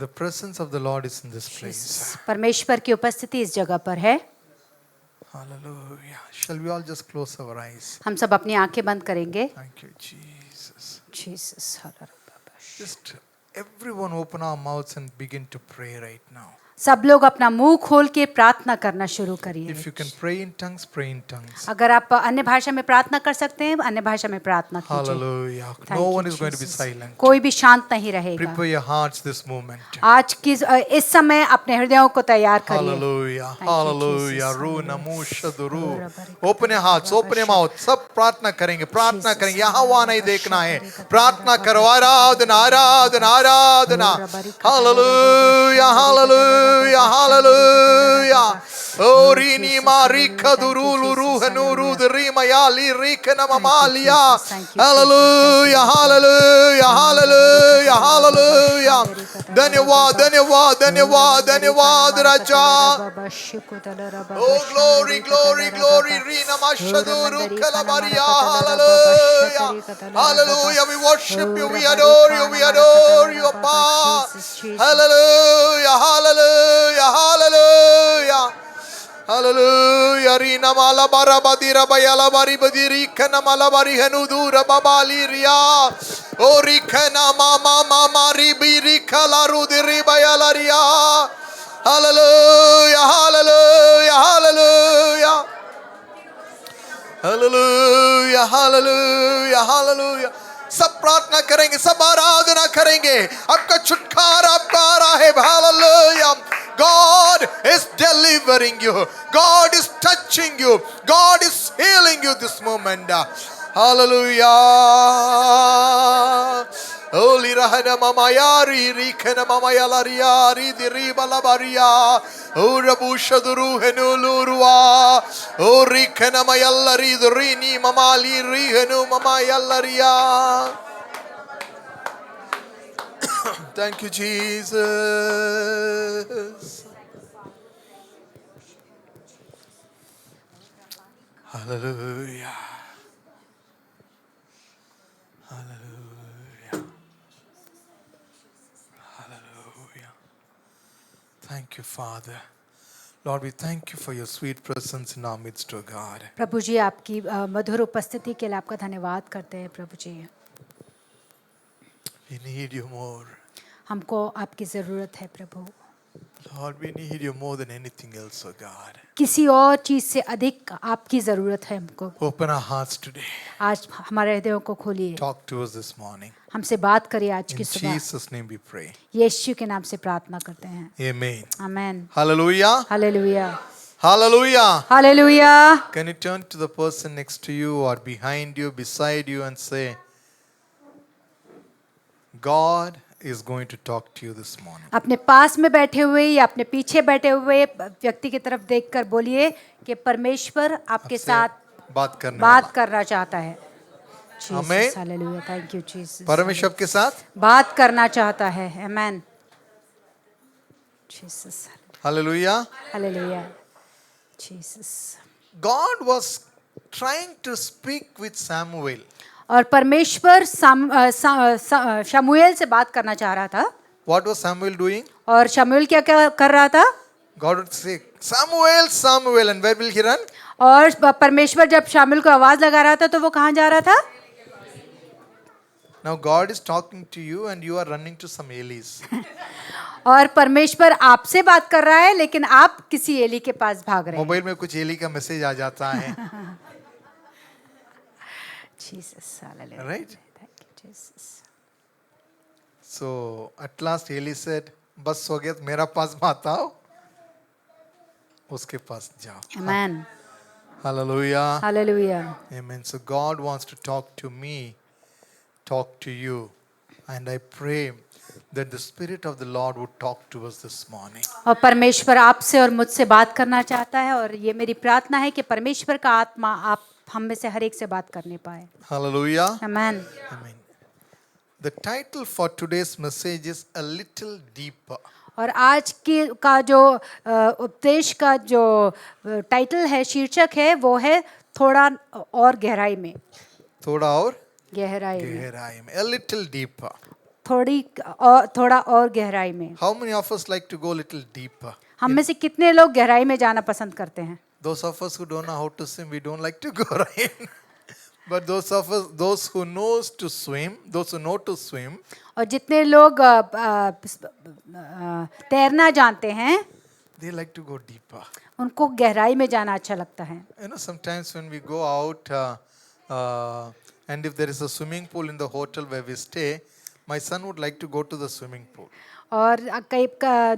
The presence of the Lord is in this place. परमेश्वर की उपस्थिति इस जगह पर है. Hallelujah. Shall we all just close our eyes? हम सब अपनी आंखें बंद करेंगे. Thank you, Jesus. Jesus. Just everyone open our mouths and begin to pray right now. सब लोग अपना मुंह खोल के प्रार्थना करना शुरू करिए. If you can pray in tongues, pray in tongues. अगर आप अन्य भाषा में प्रार्थना कर सकते हैं, अन्य भाषा में प्रार्थना कीजिए. Hallelujah. Thank No you, one is going to be Jesus. silent. कोई भी शांत नहीं रहेगा. Prepare your hearts this moment. आज की इस समय अपने हृदयों को तैयार करिए. Hallelujah. Thank you, Hallelujah. Jesus. Ru namu shaduru. Open your hearts, open your mouth. सब प्रार्थना करेंगे, प्रार्थना करेंगे. यहाँ वहाँ नहीं देखना है. प्रार्थना करो. आराधना, आराधना, आराधना. Hallelujah. Hallelujah. Hallelujah. Oh, rini marika durulu ruhanuru derimayali rikana mamalia. Hallelujah. Hallelujah. Hallelujah. Hallelujah. धन्यवाद धन्यवाद धन्यवाद धन्यवाद राजा. Oh, glory, glory, glory. Rina mashaduru kalamaria. Hallelujah. Hallelujah. We worship you. We adore you. We adore you, Abba. Hallelujah. Hallelujah. Hallelujah. Hallelujah. Rina mala bara badira bayala bari badiri kana mala bari hanudura babali ria. Ori kana mama mama ribiri kala rudiri bayala ria. Hallelujah. Hallelujah. Hallelujah. Hallelujah. Hallelujah. Hallelujah. सब प्रार्थना करेंगे, सब आराधना करेंगे. आपका छुटकारा आपका आ रहा है. Hallelujah. God is delivering you. God is touching you. God is healing you this moment. Hallelujah. Holy Rahana Mamayari Rikana Mamayalariari Diriba Labaria. O Rabushaduru Henulurua. O Rikana Mayalari Rini Mamali Rihenu Mamayalaria. Thank you, Jesus. Hallelujah. Hallelujah. Hallelujah. Thank you, Father. Lord, we thank you for your sweet presence in our midst, O God. प्रभु जी, आपकी मधुर उपस्थिति के लिए आपका धन्यवाद करते हैं प्रभु जी. We need you more. हमको आपकी जरूरत है प्रभु. Lord, we need you more than anything else, O God. किसी और चीज से अधिक आपकी जरूरत है हमको. Open our hearts today. आज हमारे हृदयों को खोलिए. Talk to us this morning. हमसे बात करिए आज की In सुबह. Jesus' name we pray. यीशु के नाम से प्रार्थना करते हैं. Amen. Amen. Hallelujah. Hallelujah. Hallelujah. Hallelujah. Can you turn to the person next to you or behind you, beside you and say, God is going to talk to you this morning. अपने पास में बैठे हुए या अपने पीछे बैठे हुए व्यक्ति की तरफ देखकर बोलिए कि परमेश्वर आपके साथ बात करना चाहता है. Amen. Hallelujah. Thank you Jesus. परमेश्वर के साथ बात करना चाहता है. Amen. Jesus. Hallelujah. Hallelujah. Jesus. God was trying to speak with Samuel. और परमेश्वर शमूएल से बात करना चाह रहा था. What was Samuel doing? और शमूएल क्या कर रहा था? God would say, Samuel, Samuel, and where will he run? और परमेश्वर जब शमूएल को आवाज लगा रहा था तो वो कहाँ जा रहा था? Now God is talking to you and you are running to some Elis. और परमेश्वर आपसे बात कर रहा है लेकिन आप किसी एली के पास भाग रहे हैं. मोबाइल में कुछ एली का मैसेज आ जाता है. Jesus, hallelujah. Right? Thank you, Jesus. So at last Eli said, बस हो गया, मेरा पास मत आओ, उसके पास जाओ. Amen. Hallelujah. Hallelujah. Amen. So God wants to talk to me, talk to you, and I pray that the Spirit of the Lord would talk to us this morning. और परमेश्वर आपसे और मुझसे बात करना चाहता है और ये मेरी प्रार्थना है कि परमेश्वर का आत्मा आप हम में से हर एक से बात करने पाए. Hallelujah. Amen. Amen. The title for today's message is A Little Deeper. और आज की का जो उपदेश का जो टाइटल है, शीर्षक है, वो है थोड़ा और गहराई में. थोड़ा और गहराई में. A little deeper. थोड़ा और गहराई में। How many of us like to go a little deeper? हम में से कितने लोग गहराई में जाना पसंद करते हैं? Those of us who don't know how to swim, we don't like to go, right? But those of us, those who knows to swim, those who know to swim, और जितने लोग तैरना जानते हैं, they like to go deeper. उनको गहराई में जाना अच्छा लगता है। You know, sometimes when we go out, and if there is a swimming pool in the hotel where we stay, my son would like to go to the swimming pool. और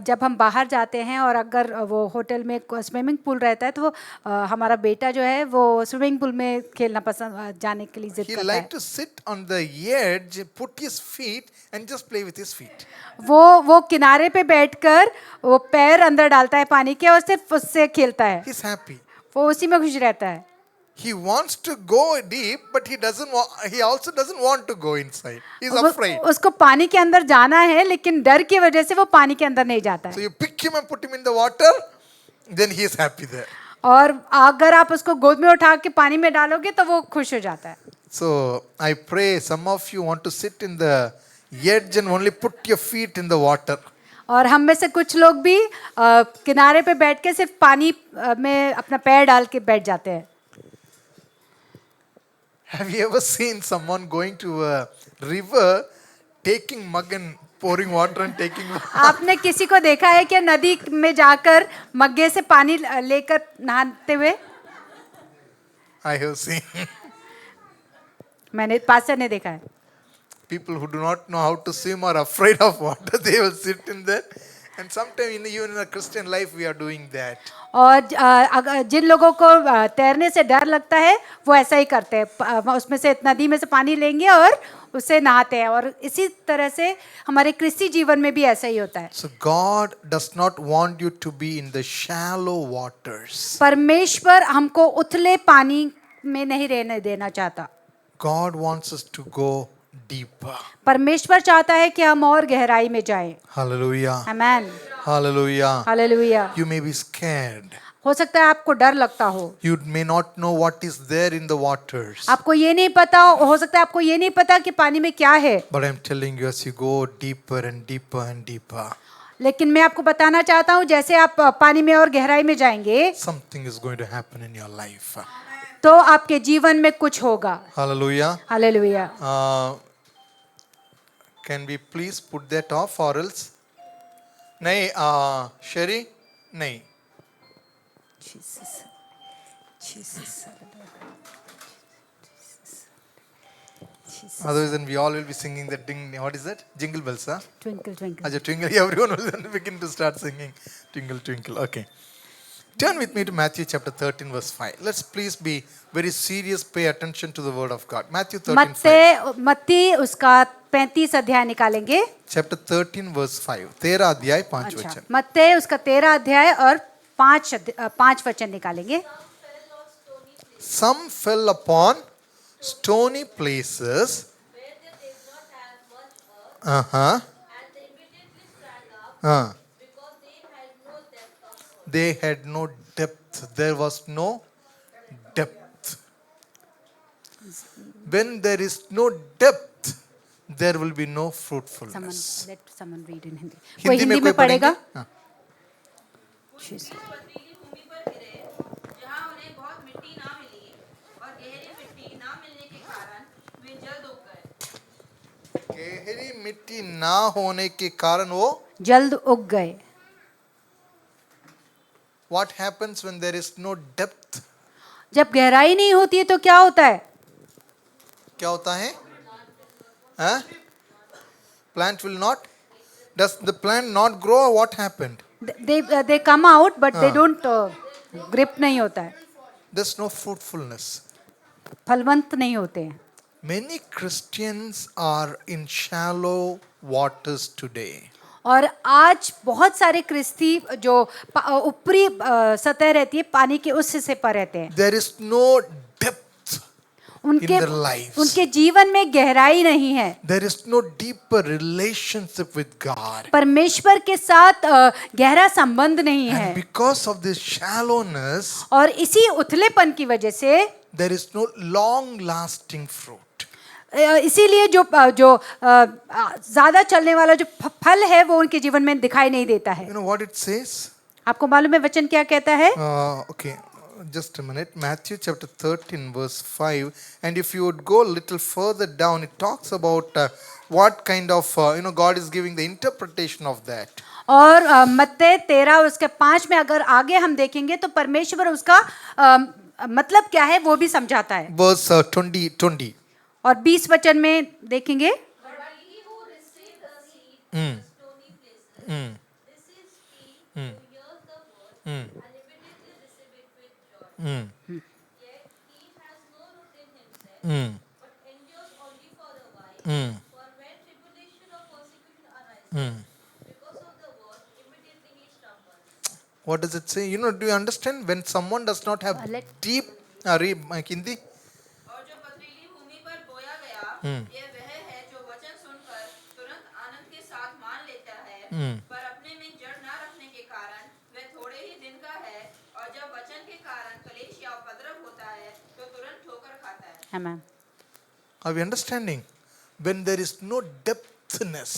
जब हम बाहर जाते हैं और अगर वो होटल में स्विमिंग पूल रहता है तो हमारा बेटा जो है वो स्विमिंग पूल में खेलना पसंद जाने के लिए जिद He करता like है। to sit on the edge, put his feet, and just play with his feet. वो किनारे पे बैठकर वो पैर अंदर डालता है पानी के और सिर्फ उससे खेलता है। He's happy. वो उसी में खुश रहता है। He wants to go deep, but he doesn't want. He also doesn't want to go inside. He's afraid. उसको पानी के अंदर जाना है लेकिन डर की वजह से वो पानी के अंदर नहीं जाता So है। you pick him and put him in the water, then he is happy there. और अगर आप उसको गोद में उठा के पानी में डालोगे तो वो खुश हो जाता है। So I pray some of you want to sit in the edge and only put your feet in the water. और हम में से कुछ लोग भी किनारे पे बैठ के सिर्फ पानी में अपना पैर डाल के बैठ जाते हैं। Have you ever seen someone going to a river, taking mug and pouring water and taking? आपने किसी को देखा है क्या नदी में जाकर मग्गे से पानी लेकर नहाते हुए? I have seen मैंने पास्टर ने देखा है। people who do not know how to swim are afraid of water. They will sit in there, and sometimes even in a Christian life we are doing that. और जिन लोगों को तैरने से डर लगता है वो ऐसा ही करते हैं, उसमें से नदी में से पानी लेंगे और उससे नहाते हैं। और इसी तरह से हमारे क्रिस्ती जीवन में भी ऐसा ही होता है। So God does not want you to be in the shallow waters. परमेश्वर हमको उथले पानी में नहीं रहने देना चाहता। God wants us to go deeper. परमेश्वर चाहता है कि हम और गहराई में जाएं। Hallelujah. Amen. Hallelujah. Hallelujah. You may be scared. हो सकता है आपको डर लगता हो। You may not know what is there in the waters. आपको ये नहीं पता हो सकता है आपको ये नहीं पता कि पानी में क्या है। But I'm telling you, as you go deeper and deeper and deeper, लेकिन मैं आपको बताना चाहता हूँ जैसे आप पानी में और गहराई में जाएंगे something is going to happen in your life. तो आपके जीवन में कुछ होगा। Hallelujah. Hallelujah. Can we please put that off or else? नहीं, Sherry? नहीं. Otherwise, then we all will be singing the ding. What is that? Jingle bells, huh? Twinkle twinkle. As a twinkle, everyone will then begin to start singing twinkle, twinkle. Okay. Turn with me to Matthew chapter 13, verse 5. Let's please be very serious, pay attention to the word of God. Matthew 13, 5. मत्ती उसका 35 अध्याय निकालेंगे। Chapter 13, verse 5. 13 अध्याय 5 अच्छा, वचन. मत्ती उसका 13 अध्याय और 5 वचन निकालेंगे। Some fell upon stony places. Uh-huh. They had no depth. There was no depth. When there is no depth, there will be no fruitfulness. Let someone read in Hindi. कोई हिंदी में हिंदी में कोई पढ़ेगा? पढ़ेंगे? हाँ। पथरीली भूमि पर गिरे जहाँ उन्हें बहुत मिट्टी ना मिली और गहरी मिट्टी ना मिलने के कारण वे जल्द उग गए। गहरी मिट्टी ना होने के कारण वो जल्द उग गए। What happens when there is no depth? जब गहराई नहीं होती है तो क्या होता है? क्या होता है? हाँ? Plant will not? Does the plant not grow or what happened? They come out but they don't grip नहीं होता है। There's no fruitfulness. फलवंत नहीं होते हैं। Many Christians are in shallow waters today. और आज बहुत सारे क्रिस्ती जो ऊपरी सतह रहती है पानी के उस हिस्से पर रहते हैं। There is no depth in उनके their lives. उनके जीवन में गहराई नहीं है। There is no deeper relationship with God. परमेश्वर के साथ गहरा संबंध नहीं है। And because of this shallowness, और इसी उथलेपन की वजह से there is no long lasting fruit. इसीलिए जो ज्यादा चलने वाला जो फल है वो उनके जीवन में दिखाई नहीं देता है। You know what it says? आपको मालूम है वचन क्या कहता है? Okay, just a minute. Matthew chapter 13, verse 5. And if you would go a little further down, it talks about what kind of, God is giving the interpretation of that. और मत्ती 13 उसके 5 में अगर आगे हम देखेंगे तो परमेश्वर उसका मतलब क्या है वो भी समझाता है। Verse 20. और 20 वचन में देखेंगे। But he who received the seed in stony places receives seed who hears the word and immediately receive it with joy. Yet he has no root in himself, but endures only for a while. For when tribulation or persecution arises because of the word, immediately he stumbles. What does it say? Do you understand? When someone does not have deep, Hindi? और जो पथरीली भूमि पर बोया गया यह वह है जो वचन सुनकर तुरंत आनंद के साथ मान लेता है, पर अपने में जड़ न रखने के कारण वह थोड़े ही दिन का है, और जब वचन के कारण कलेश या उपद्रव होता है तो तुरंत ठोकर खाता है। Amen. Are we understanding? When there is no depthness,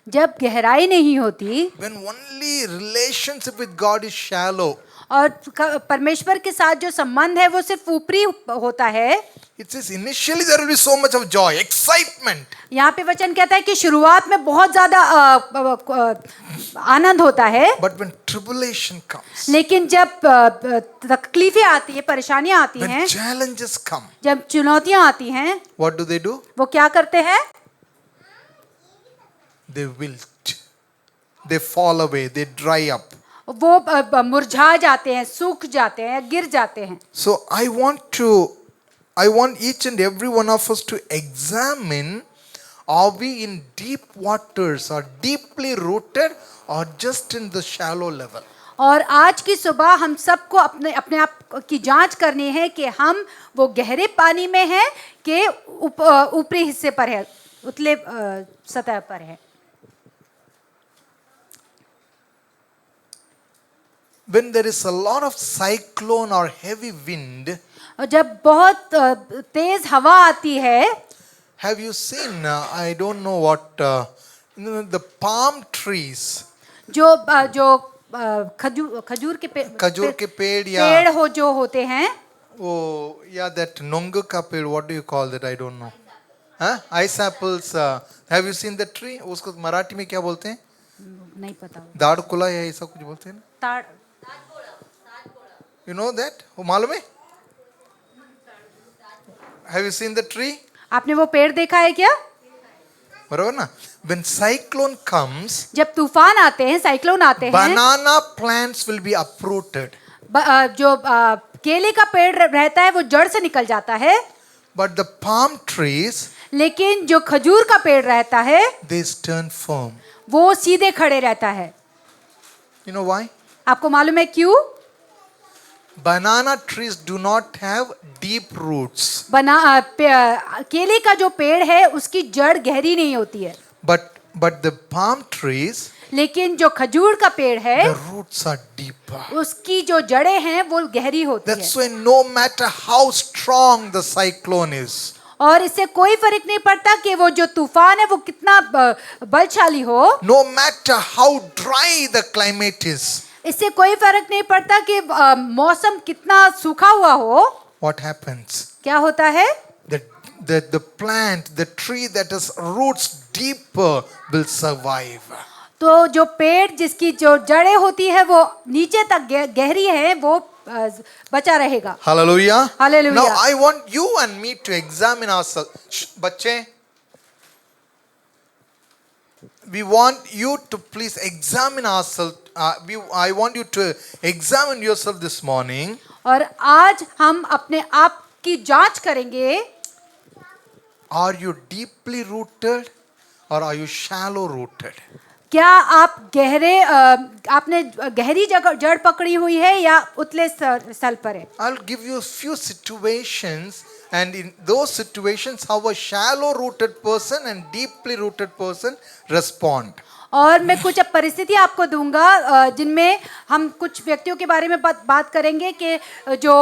जब गहराई नहीं होती when only relationship with God is shallow, और परमेश्वर के साथ जो संबंध है वो सिर्फ ऊपरी होता है। it says initially there will be so much of joy, excitement. यहाँ पे वचन कहता है कि शुरुआत में बहुत ज्यादा आनंद होता है, But when tribulation comes, लेकिन जब तकलीफें आती है, परेशानियां आती when हैं, challenges come, जब चुनौतियां आती हैं, what do? वो क्या करते हैं? They wilt. They fall away. They dry up. वो मुरझा जाते हैं, सूख जाते हैं, गिर जाते हैं। So I want each and every one of us to examine, are we in deep waters or deeply rooted or just in the shallow level? और आज की सुबह हम सबको अपने आप की जांच करनी है कि हम वो गहरे पानी में हैं कि ऊपरी हिस्से पर है, उतले सतह पर है। When there is a lot of cyclone or heavy wind, और जब बहुत तेज हवा आती है, have you seen, I don't know what, the palm trees, जो खजूर के पेड़ या पेड़ हो जो होते हैं, oh yeah, that nongu ka ped, what do you call that? I don't know. Ice apples. Have you seen that tree? उसको मराठी में क्या बोलते हैं? नहीं पता। दाढ़ कुला या ऐसा कुछ बोलते हैं ना? ताड़। You know that? वो मालूम है? Have you seen the tree? आपने वो पेड़ देखा है क्या? बराबर ना? When cyclone comes, जब तूफान आते हैं, साइक्लोन आते हैं, banana plants will be uprooted. जो केले का पेड़ रहता है वो जड़ से निकल जाता है, But the palm trees, लेकिन जो खजूर का पेड़ रहता है they stand firm. वो सीधे खड़े रहता है। You know why? आपको मालूम है क्यों? Banana trees do not have deep roots. केले का जो पेड़ है उसकी जड़ गहरी नहीं होती है, But the palm trees, लेकिन जो खजूर का पेड़ है the roots are deeper. उसकी जो जड़ें हैं वो गहरी होती That's है। why no matter how strong the cyclone is, और इससे कोई फर्क नहीं पड़ता कि वो जो तूफान है वो कितना बलशाली हो, no matter how dry the climate is, इससे कोई फर्क नहीं पड़ता कि मौसम कितना सूखा हुआ हो, what happens? क्या होता है? The plant, the tree that has roots deeper will survive. तो जो पेड़ जिसकी जो जड़ें होती है वो नीचे तक गहरी है वो बचा रहेगा। Hallelujah. Hallelujah. Now I want you and me to examine ourselves. बच्चे, we want you to please examine ourselves. I want you to examine yourself this morning. और आज हम अपने आप की जांच करेंगे। Are you deeply rooted or are you shallow rooted? क्या आप आपने गहरी जड़ पकड़ी हुई है या उतले स्थल पर है? I'll give you a few situations, and in those situations how a shallow rooted person and deeply rooted person respond. और मैं कुछ परिस्थिति आपको दूंगा जिनमें हम कुछ व्यक्तियों के बारे में बात करेंगे कि जो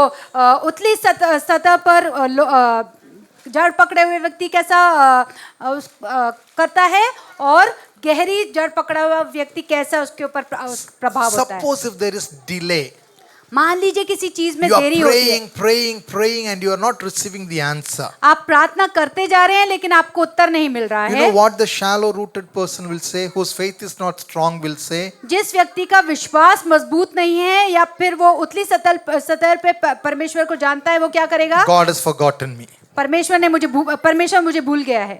उतली सतह पर जड़ पकड़े हुए व्यक्ति कैसा करता है और गहरी जड़ पकड़ा हुआ व्यक्ति कैसा उसके ऊपर प्रभाव होता है। Suppose if there is delay, मान लीजिए किसी चीज में you are देरी होती है, praying and you are not receiving the answer. आप प्रार्थना करते जा रहे हैं लेकिन आपको उत्तर नहीं मिल रहा You है। know what the shallow rooted person will say, whose faith is not strong will say, जिस व्यक्ति का विश्वास मजबूत नहीं है या फिर वो उतली सतह पे परमेश्वर को जानता है, वो क्या करेगा? God has forgotten me. परमेश्वर मुझे भूल गया है।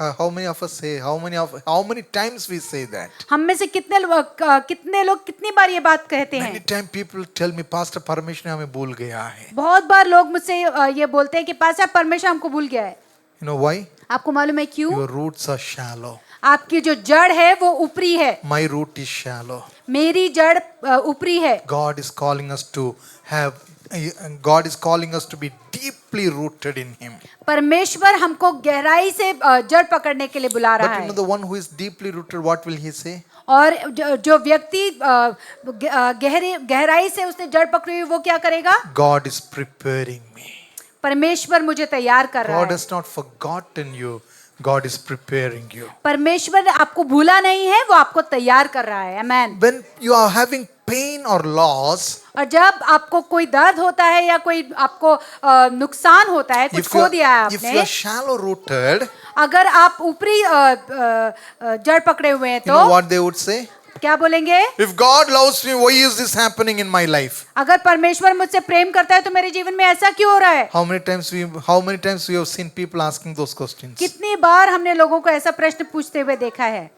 How many of us say, how many times we say that? हम में से कितने लोग कितनी बार ये बात कहते Many हैं? times people tell me, Pastor परमेश्वर हमें भूल गया है. बहुत बार लोग मुझसे ये बोलते हैं कि पास्टर परमेश्वर हमको भूल गया है। You know why? आपको मालूम है क्यों? Your roots are shallow. आपकी जो जड़ है वो ऊपरी है। My root is shallow. मेरी जड़ ऊपरी है। God is calling us to have, God is calling us to be deeply rooted in Him. परमेश्वर हमको गहराई से जड़ पकड़ने के लिए बुला But रहा you है। know the one who is deeply rooted, what will he say? और जो व्यक्ति गहराई से उसने जड़ पकड़ी हुई वो क्या करेगा? God is preparing me. परमेश्वर मुझे तैयार कर रहा God है। has not forgotten you. God is preparing you. परमेश्वर ने आपको भूला नहीं है, वो आपको तैयार कर रहा है। आमेन। When you are having pain or loss, और जब आपको कोई दर्द होता है या कोई आपको नुकसान होता है, कुछ खो दिया है if you आपने, are shallow rooted, अगर आप ऊपरी जड़ पकड़े हुए हैं you know तो what they would say? क्या बोलेंगे? If God loves me, why is this happening in my life? अगर परमेश्वर मुझसे प्रेम करता है तो मेरे जीवन में ऐसा क्यों हो रहा है? How many times we have seen people asking those questions? कितनी बार हमने लोगों को ऐसा प्रश्न पूछते हुए देखा है?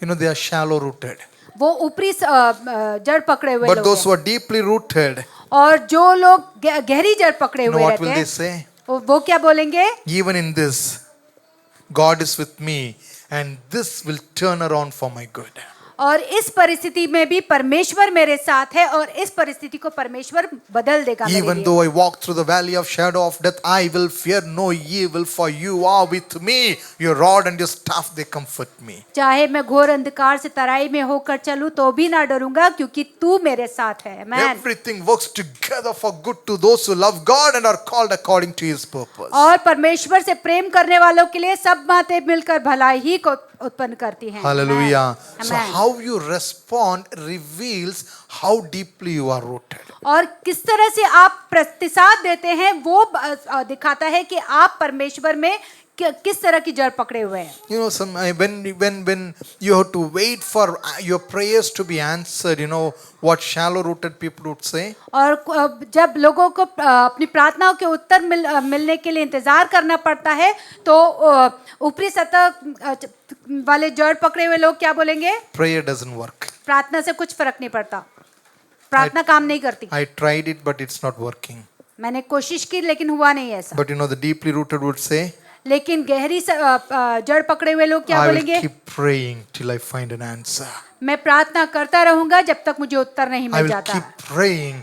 You know, they are shallow rooted. वो ऊपरी जड़ पकड़े हुए But लोग those हैं। who are deeply rooted, और जो लोग गहरी जड़ पकड़े you know हुए what रहते will they हैं, say? वो क्या बोलेंगे? Even in this, God is with me, and this will turn around for my good. और इस परिस्थिति में भी परमेश्वर मेरे साथ है और इस परिस्थिति को परमेश्वर बदल देगा मेरे Even लिए। though I walk through the valley of shadow of death, I will fear no evil, for you are with me. Your rod and your staff, they comfort me. चाहे मैं घोर अंधकार से तराई में होकर चलूं तो भी ना डरूंगा क्योंकि तू मेरे साथ है। आमेन। Everything works together for good to those who love God and are called according to His purpose. और परमेश्वर से प्रेम करने वालों के लिए सब बातें मिलकर भलाई ही को उत्पन्न करती हैं। Hallelujah. So Amen. how you respond reveals how deeply you are rooted. और किस तरह से आप प्रतिसाद देते हैं वो दिखाता है कि आप परमेश्वर में किस तरह की जड़ पकड़े हुए हैं। You know, when you have to wait for your prayers to be answered, you know what shallow rooted people would say? और जब लोगों को अपनी प्रार्थनाओं के उत्तर मिलने के लिए इंतजार करना पड़ता है तो ऊपरी सतह वाले जड़ पकड़े हुए लोग क्या बोलेंगे? Prayer doesn't work. प्रार्थना से कुछ फर्क नहीं पड़ता, प्रार्थना काम नहीं करती। I tried it, but it's not working. मैंने कोशिश की लेकिन हुआ नहीं ऐसा। But you know, the deeply rooted would say, लेकिन गहरी जड़ पकड़े हुए लोग क्या I will बोलेंगे? keep praying till I find an answer. मैं प्रार्थना करता रहूंगा जब तक मुझे उत्तर नहीं I मिल will जाता। keep praying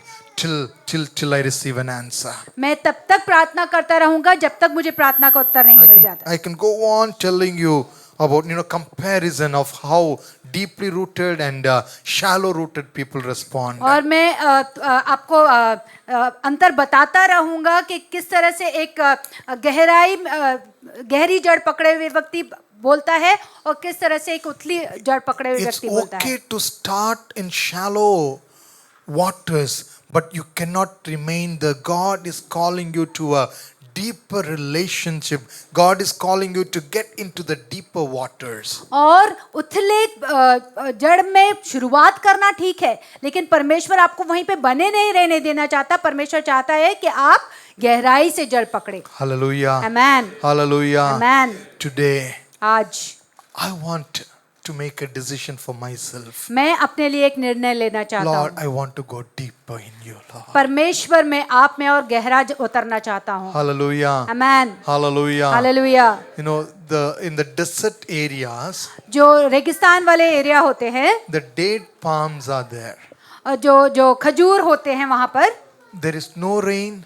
till I receive an answer. मैं तब तक प्रार्थना करता रहूंगा जब तक मुझे प्रार्थना का उत्तर नहीं मिल जाता। I can go on telling you about, you know, comparison of how deeply rooted and shallow rooted people respond. और मैं आपको अंतर बताता रहूंगा कि किस तरह से एक गहरी जड़ पकड़े हुए व्यक्ति बोलता है और किस तरह से एक उथली जड़ पकड़े हुए It's व्यक्ति बोलता है। okay to start in shallow waters, but you cannot remain there. God is calling you to a deeper relationship. God is calling you to get into the deeper waters. और उथले जड़ में शुरुआत करना ठीक है, लेकिन परमेश्वर आपको वहीं पे बने नहीं रहने देना चाहता। परमेश्वर चाहता है कि आप गहराई से जड़ पकड़े। Hallelujah. आमेन। Hallelujah. आमेन। Today, आज I want to make a decision for myself. मैं अपने लिए एक निर्णय लेना चाहता Lord, हूँ। I want to go deeper in you, Lord. परमेश्वर में आप में और गहरा उतरना चाहता हूँ। Hallelujah. Amen. Hallelujah. Hallelujah. You know, in the desert areas, जो रेगिस्तान वाले एरिया होते हैं, the date palms are there. जो खजूर होते हैं वहां पर There is no rain,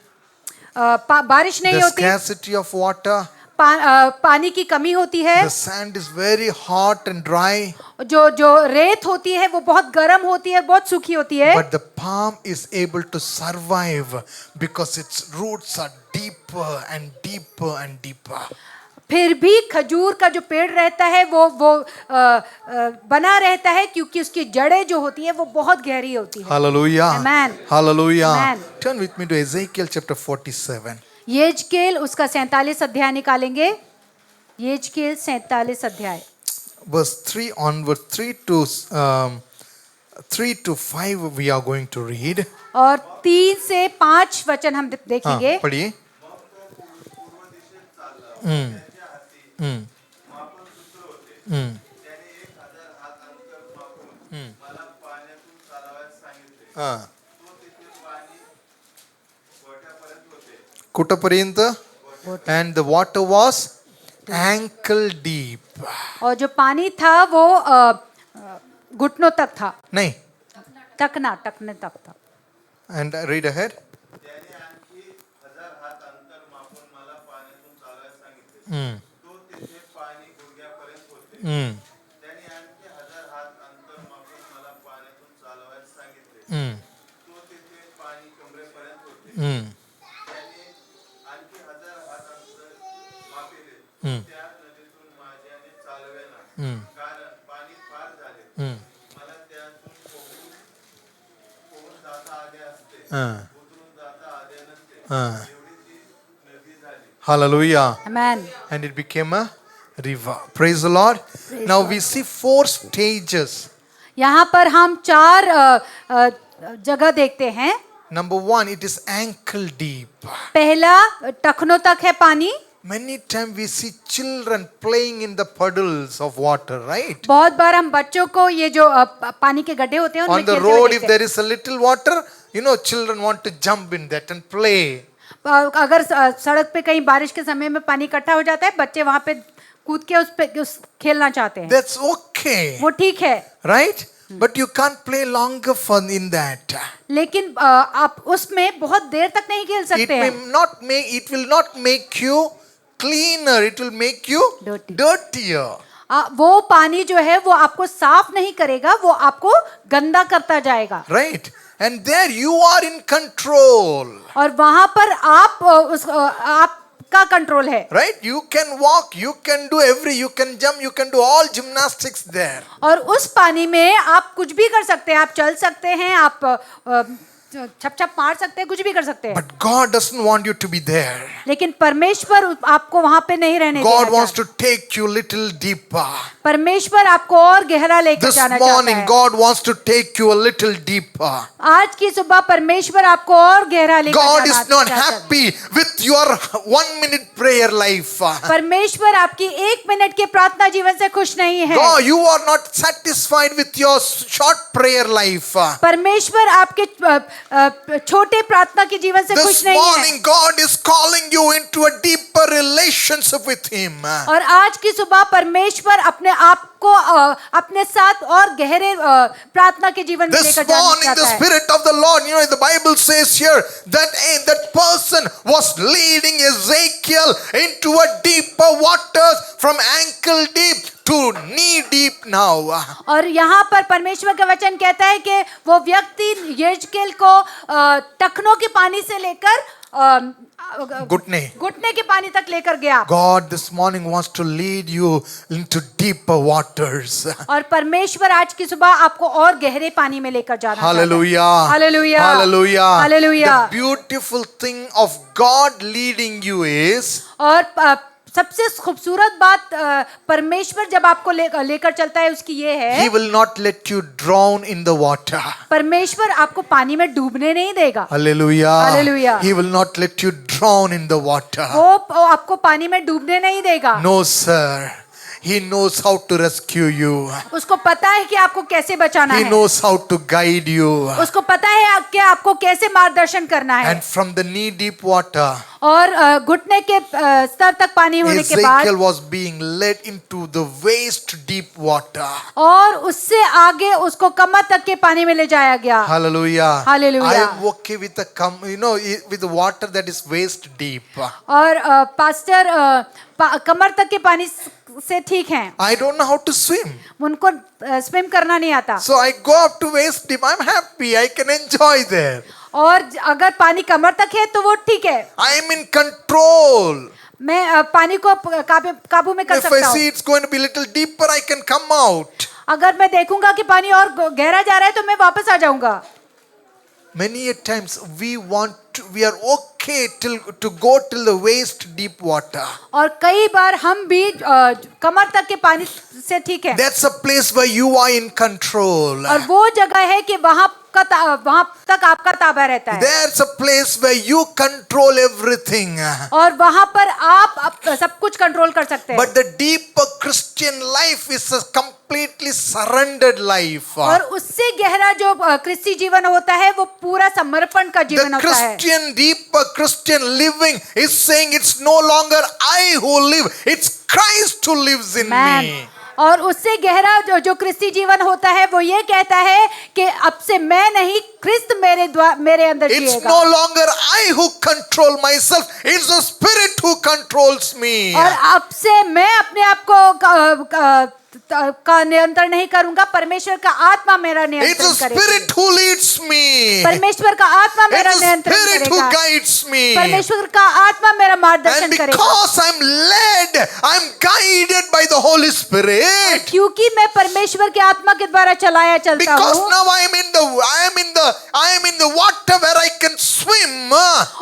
बारिश नहीं the होती, scarcity of water, पानी की कमी होती है, The sand is very hot and dry, जो रेत होती है वो बहुत गर्म होती है, बहुत सूखी होती है, but the palm is able to survive because its roots are deeper and deeper and deeper. फिर भी खजूर का जो पेड़ रहता है वो बना रहता है क्योंकि उसकी जड़ें जो होती है वो बहुत गहरी होती है. Hallelujah. Amen. Hallelujah. Amen. Turn with me to Ezekiel chapter 47. यहेजकेल उसका 47 अध्याय निकालेंगे. यहेजकेल 47 अध्याय Verse 3 onward, 3 to 5 we are going to read. और 3 से 5 वचन हम हाँ, देखेंगे. पढ़िए. हाँ. कुठपर्यंत? And the water was ankle deep. और जो पानी था वो घुटनों तक था. नहीं. टकने तक था. And read ahead. Hallelujah. Amen. And it became a river. Praise the Lord. Now we see 4 stages. यहाँ पर हम 4 जगह देखते हैं. Number 1, it is ankle deep. पहला टखनों तक है पानी. Many times we see children playing in the puddles of water, right? बहुत बार हम बच्चों को ये जो पानी के गड्ढे होते हैं उनमें On the खेलते हुए road, if देखते there is a little water, children want to jump in that and play. हैं. अगर सड़क पे कहीं बारिश के समय में पानी इकट्ठा हो जाता है, बच्चे वहां पे कूद के उस खेलना चाहते हैं. That's okay, वो ठीक है, right? But you can't play longer fun in that. लेकिन आप उसमें बहुत देर तक नहीं खेल It सकते may हैं. not make, it will not make you cleaner. It will make you Dirty. dirtier. वो पानी जो है वो आपको साफ नहीं करेगा, वो आपको गंदा करता जाएगा. Right? And there you are in control. और वहां पर आपका कंट्रोल है. Right? You can walk, you can do you can jump, you can do all gymnastics there. और उस पानी में आप कुछ भी कर सकते हैं. आप चल सकते हैं, आप छप छप मार सकते हैं, कुछ भी कर सकते हैं. But God doesn't want you to be there. लेकिन परमेश्वर आपको वहां पे नहीं रहने God देना wants चाहता. to take you little deeper. परमेश्वर आपको और गहरा लेकर This जाना चाहता morning, है. God wants to take you a little deeper. आज की सुबह परमेश्वर आपको और गहरा लेकर God is जाना not चाहता है. happy with your 1-minute prayer life. परमेश्वर आपकी 1 मिनट के प्रार्थना जीवन से खुश नहीं है. God, you are not satisfied with your short prayer life. परमेश्वर आपके छोटे प्रार्थना के जीवन से This खुश नहीं है. morning, God is calling you into a deeper relationship with Him. और आज की सुबह परमेश्वर अपने आप को अपने साथ और गहरे प्रार्थना के जीवन में This लेकर जाना morning, the चाहता है. Spirit of the Lord, the Bible says here that person was leading Ezekiel into a deeper waters from ankle deep to knee deep now. और यहाँ पर परमेश्वर का वचन कहता है कि वो व्यक्ति यहेजकेल को टखनों के पानी से लेकर घुटने के पानी तक लेकर गया. God this morning wants to lead you into deeper waters. और परमेश्वर आज की सुबह आपको और गहरे पानी में लेकर जाना Hallelujah. चाहता है. Hallelujah. Hallelujah. Hallelujah. The beautiful thing of God leading you is और सबसे खूबसूरत बात परमेश्वर जब आपको लेकर चलता है उसकी ये है, He will not let you drown in the water. परमेश्वर आपको पानी में डूबने नहीं देगा. Hallelujah. Hallelujah. He will not let you drown in the water. वो आपको पानी में डूबने नहीं देगा. No, sir. He knows how to rescue you. उसको पता है कि आपको कैसे बचाना He है. knows how to guide you. उसको पता है कि आपको कैसे मार्गदर्शन करना है. And from the knee deep water, और घुटने के स्तर तक पानी होने के बाद Ezekiel was being led into the waist deep water. और उससे आगे उसको कमर तक के पानी में ले जाया गया. Hallelujah. Hallelujah. I am okay with the with the water that is waist deep. और पास्टर कमर तक के पानी से ठीक हैं, I don't know how to swim. उनको स्विम करना नहीं आता, So I go up to waist deep. I'm happy. I can enjoy there. और अगर पानी कमर तक है तो वो ठीक है, I am in control. मैं पानी को काबू में कर If I सकता see हूँ। it's going to be little deeper, I can come out. अगर मैं देखूंगा कि पानी और गहरा जा रहा है तो मैं वापस आ जाऊंगा। Many a times we are okay to go till the waist deep water. और कई बार हम भी कमर तक के पानी से ठीक है, That's a place where you are in control. और वो जगह है कि वहां तक आपका ताबा रहता है, There's a place where you control everything. और वहां पर आप सब कुछ कंट्रोल कर सकते हैं। But the deeper Christian life is a completely surrendered life. और उससे गहरा जो क्रिस्ती जीवन होता है वो पूरा समर्पण का जीवन The होता है। deeper Christian living is saying it's no longer I who live, it's Christ who lives in Amen. me. और उससे गहरा जो क्रिस्ती जीवन होता है वो ये कहता है कि अब से मैं नहीं, क्रिस्त मेरे अंदर It's जिएगा। no longer I who control myself, it's the Spirit who controls me. और अब से मैं अपने आप को का नियंत्रण नहीं करूंगा, परमेश्वर का आत्मा मेरा It's the नियंत्रण करेगा। Spirit who leads me. परमेश्वर का आत्मा मेरा It's the नियंत्रण Spirit who करेगा, guides me. परमेश्वर का आत्मा मेरा And मार्गदर्शन करेगा। because I'm led, I'm guided by the Holy Spirit. क्योंकि मैं परमेश्वर के आत्मा के द्वारा चलाया चलता Because हूँ, now I am in the water where I can swim.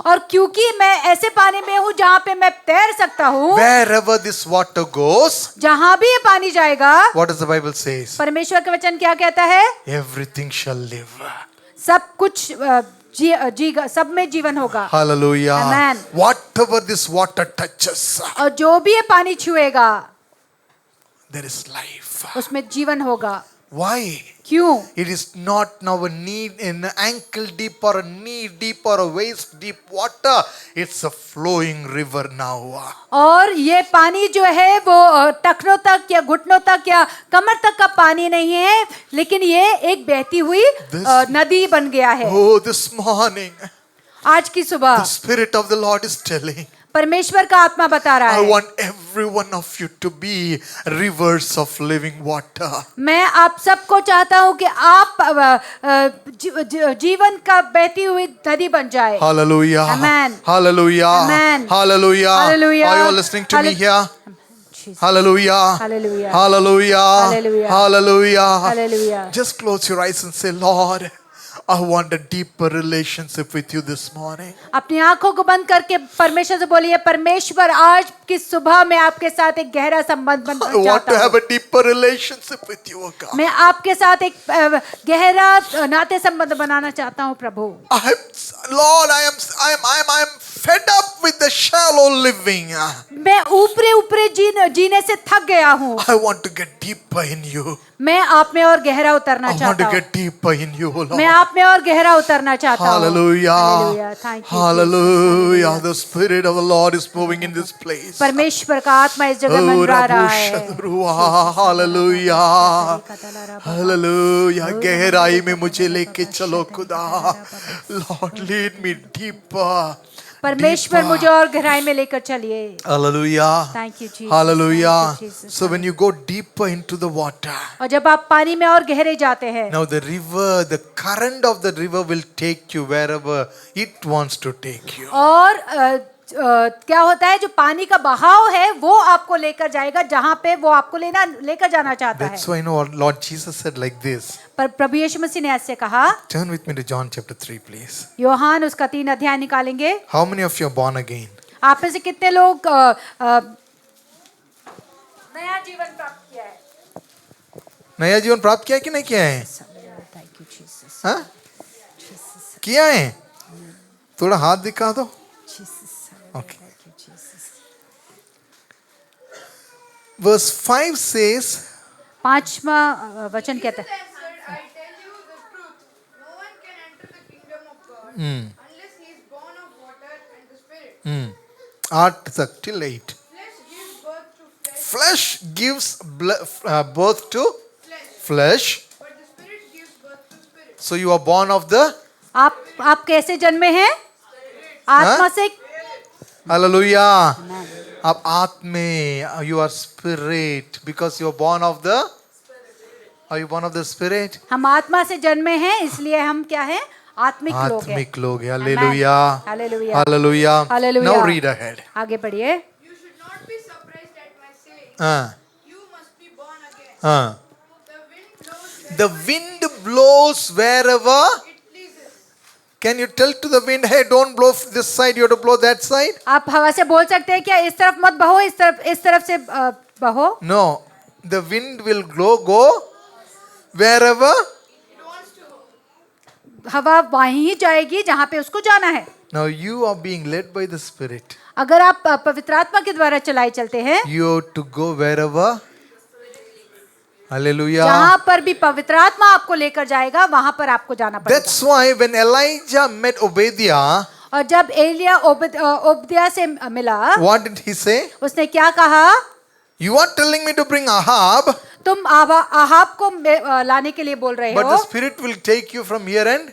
और क्योंकि मैं ऐसे पानी में हूँ जहाँ पे मैं तैर सकता हूँ, Wherever this water goes, जहाँ भी ये पानी जाएगा, what does the Bible says? परमेश्वर का वचन क्या कहता है? Everything shall live. सब कुछ सब में जीवन होगा। Hallelujah. Amen. Whatever this water touches, और जो भी ये पानी छुएगा there is life. उसमें जीवन होगा। Why? क्यों? It is not now a knee in ankle deep or a knee deep or a waist deep water. It's a flowing river now. और ये पानी जो है वो टखनों तक या घुटनों तक या कमर तक का पानी नहीं है, लेकिन ये एक बहती हुई नदी बन गया है। Oh, this morning, आज की सुबह the Spirit of the Lord is telling, परमेश्वर का आत्मा बता रहा I है, want every one of you to be rivers of living water. मैं आप सबको चाहता हूँ कि आप जीवन का बहती हुई नदी बन जाए। Hallelujah. Amen. Hallelujah. Amen. Hallelujah. Hallelujah. Are you all listening to me here? Jesus. Hallelujah. Hallelujah. Hallelujah. Hallelujah. Hallelujah. Hallelujah. Just close your eyes and say, Lord, I want a deeper relationship with you this morning. अपनी आंखों को बंद करके परमेश्वर से बोलिए, परमेश्वर आज की सुबह मैं आपके साथ एक गहरा संबंध I बनाना want to चाहता have हूँ। a deeper relationship with you, oh God. मैं आपके साथ एक गहरा नाते संबंध बनाना चाहता हूँ प्रभु। Lord, I am fed up with the shallow living. मैं ऊपरे ऊपरे जीने से थक गया हूँ। I want to get deeper in you. मैं आप में और गहरा उतरना I want चाहता to हूँ। get deeper in you, oh मैं Lord. आप में और गहरा उतरना चाहता हूँ। Hallelujah. Hallelujah. Thank you, Hallelujah. Jesus. The Spirit of the Lord is moving in this place. परमेश्वर का आत्मा इस जगह Oh, मंडरा रहा Rabu है। Shadruah. Hallelujah. Hallelujah. गहराई में मुझे लेके चलो खुदा. Lord, lead me deeper. परमेश्वर मुझे और गहराई में लेकर चलिए। Hallelujah. Thank you, Jesus. Hallelujah. Thank you, Jesus. So when you go deeper into the water, और जब आप पानी में और गहरे जाते हैं, now the current of the river will take you wherever it wants to take you. और क्या होता है, जो पानी का बहाव है वो आपको लेकर जाएगा जहां पे वो आपको लेकर जाना चाहता है। That's why Lord Jesus said like this. पर प्रभु यीशु मसीह ने ऐसे कहा। Turn with me to John chapter 3, please. यूहान उसका 3 अध्याय निकालेंगे। How many of you are born again? आप में से कितने लोग नया जीवन प्राप्त किया है? नया जीवन प्राप्त किया है कि नहीं किया है? Thank you, Jesus. हाँ? किया है? थोड़ा हाथ दिखा दो। Okay. Verse 5 says, 5वां वचन कहता है, I tell you the truth, no one can enter the kingdom of God unless he is born of water and the Spirit. 8 तक till 8. Flesh gives birth to flesh, Flesh gives birth to flesh. but the Spirit gives birth to spirit. So you are born of the आप कैसे जन्मे हैं? आत्मा से। Hallelujah. Amen. आप आत्मे, you are spirit because you are born of the, are you born of the spirit? हम आत्मा से जन्मे हैं, इसलिए हम क्या हैं? आत्मिक लोग हैं। आत्मिक लोग हैं। Hallelujah. Hallelujah. Hallelujah. Hallelujah. Now read ahead. आगे बढ़िए। You should not be surprised at my saying, हाँ, you must be born again. हाँ. The wind blows wherever The wind blows wherever. it pleases. Can you tell to the wind, hey, don't blow this side, you have to blow that side? आप हवा से बोल सकते हैं क्या इस तरफ मत बहो, इस तरफ से बहो? No. The wind will go wherever. It wants to go. हवा वहीं ही जाएगी जहाँ पे उसको जाना है। Now you are being led by the Spirit. अगर आप पवित्र आत्मा के द्वारा चलाए चलते हैं, You have to go wherever. Hallelujah. जहाँ पर भी पवित्र आत्मा आपको लेकर जाएगा वहां पर आपको जाना पड़ेगा। That's why when Elijah met Obadiah, और जब एलिया ओबद्याह से मिला, what did he say? उसने क्या कहा? You are telling me to bring Ahab, तुम आहाब को लाने के लिए बोल रहे but हो, the Spirit will take you from here and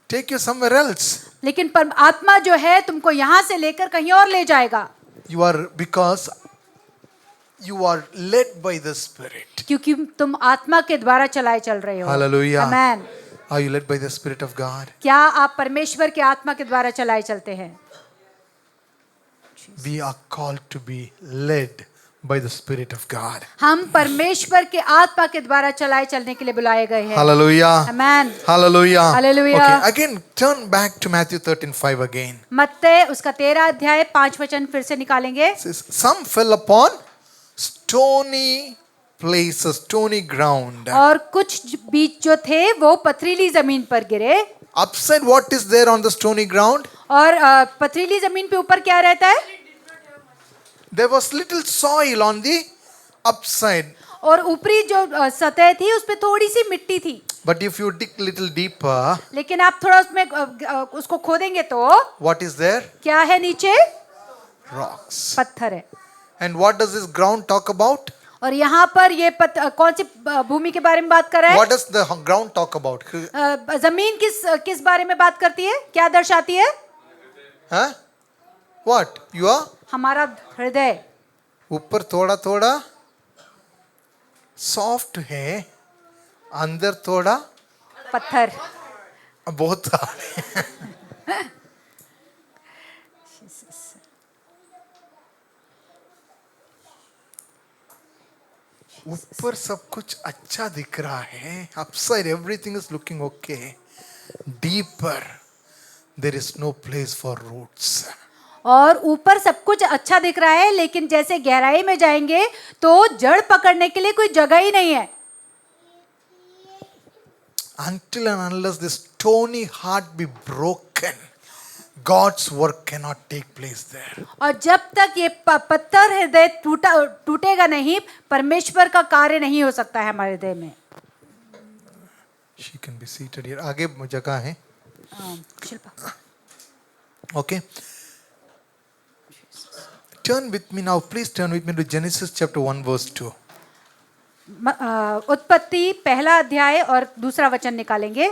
take you somewhere else. लेकिन आत्मा जो है तुमको यहाँ से लेकर कहीं और ले जाएगा। You are, because you are led by the Spirit. क्योंकि तुम आत्मा के द्वारा चलाए चल रहे हो। Hallelujah. Amen. Are you led by the Spirit of God? क्या आप परमेश्वर के आत्मा के द्वारा चलाए चलते हैं? We are called to be led by the Spirit of God. हम परमेश्वर के आत्मा के द्वारा चलाए चलने के लिए बुलाए गए हैं। Hallelujah. Amen. Hallelujah. Hallelujah. Okay, again, turn back to Matthew 13:5 again. मत्ते उसका 13 अध्याय 5 वचन फिर से निकालेंगे। It says, some fell upon stony places, stony ground. और कुछ बीज जो थे वो पथरीली जमीन पर गिरे। Upside, what is there on the stony ground? और पथरीली जमीन पे ऊपर क्या रहता है? There was little soil on the upside. और ऊपरी जो सतह थी उस पे थोड़ी सी मिट्टी थी। But if you dig little deeper, लेकिन आप थोड़ा उसमें उसको खोदेंगे तो what is there? क्या है नीचे? Rocks. पत्थर है। And what does this ground talk about? और यहाँ पर ये कौन सी भूमि के बारे में बात कर रहा है? What does the ground talk about? जमीन किस बारे में बात करती है? क्या दर्शाती है? Huh? What? You are? हमारा हृदय ऊपर थोड़ा थोड़ा सॉफ्ट है, अंदर थोड़ा पत्थर। बहुत सारे। ऊपर सब कुछ अच्छा दिख रहा है, upside everything is looking okay, deeper there is no place for roots. और ऊपर सब कुछ अच्छा दिख रहा है, लेकिन जैसे गहराई में जाएंगे तो जड़ पकड़ने के लिए कोई जगह ही नहीं है। Until and unless this stony heart be broken, God's work cannot take place there. और जब तक ये पत्थर हृदय टूटेगा नहीं, परमेश्वर का कार्य नहीं हो सकता है हमारे हृदय में। She can be seated here. आगे जगह है। Shilpa. Okay. Turn with me now. Please turn with me to Genesis chapter 1 verse 2. उत्पत्ति पहला अध्याय और दूसरा वचन निकालेंगे।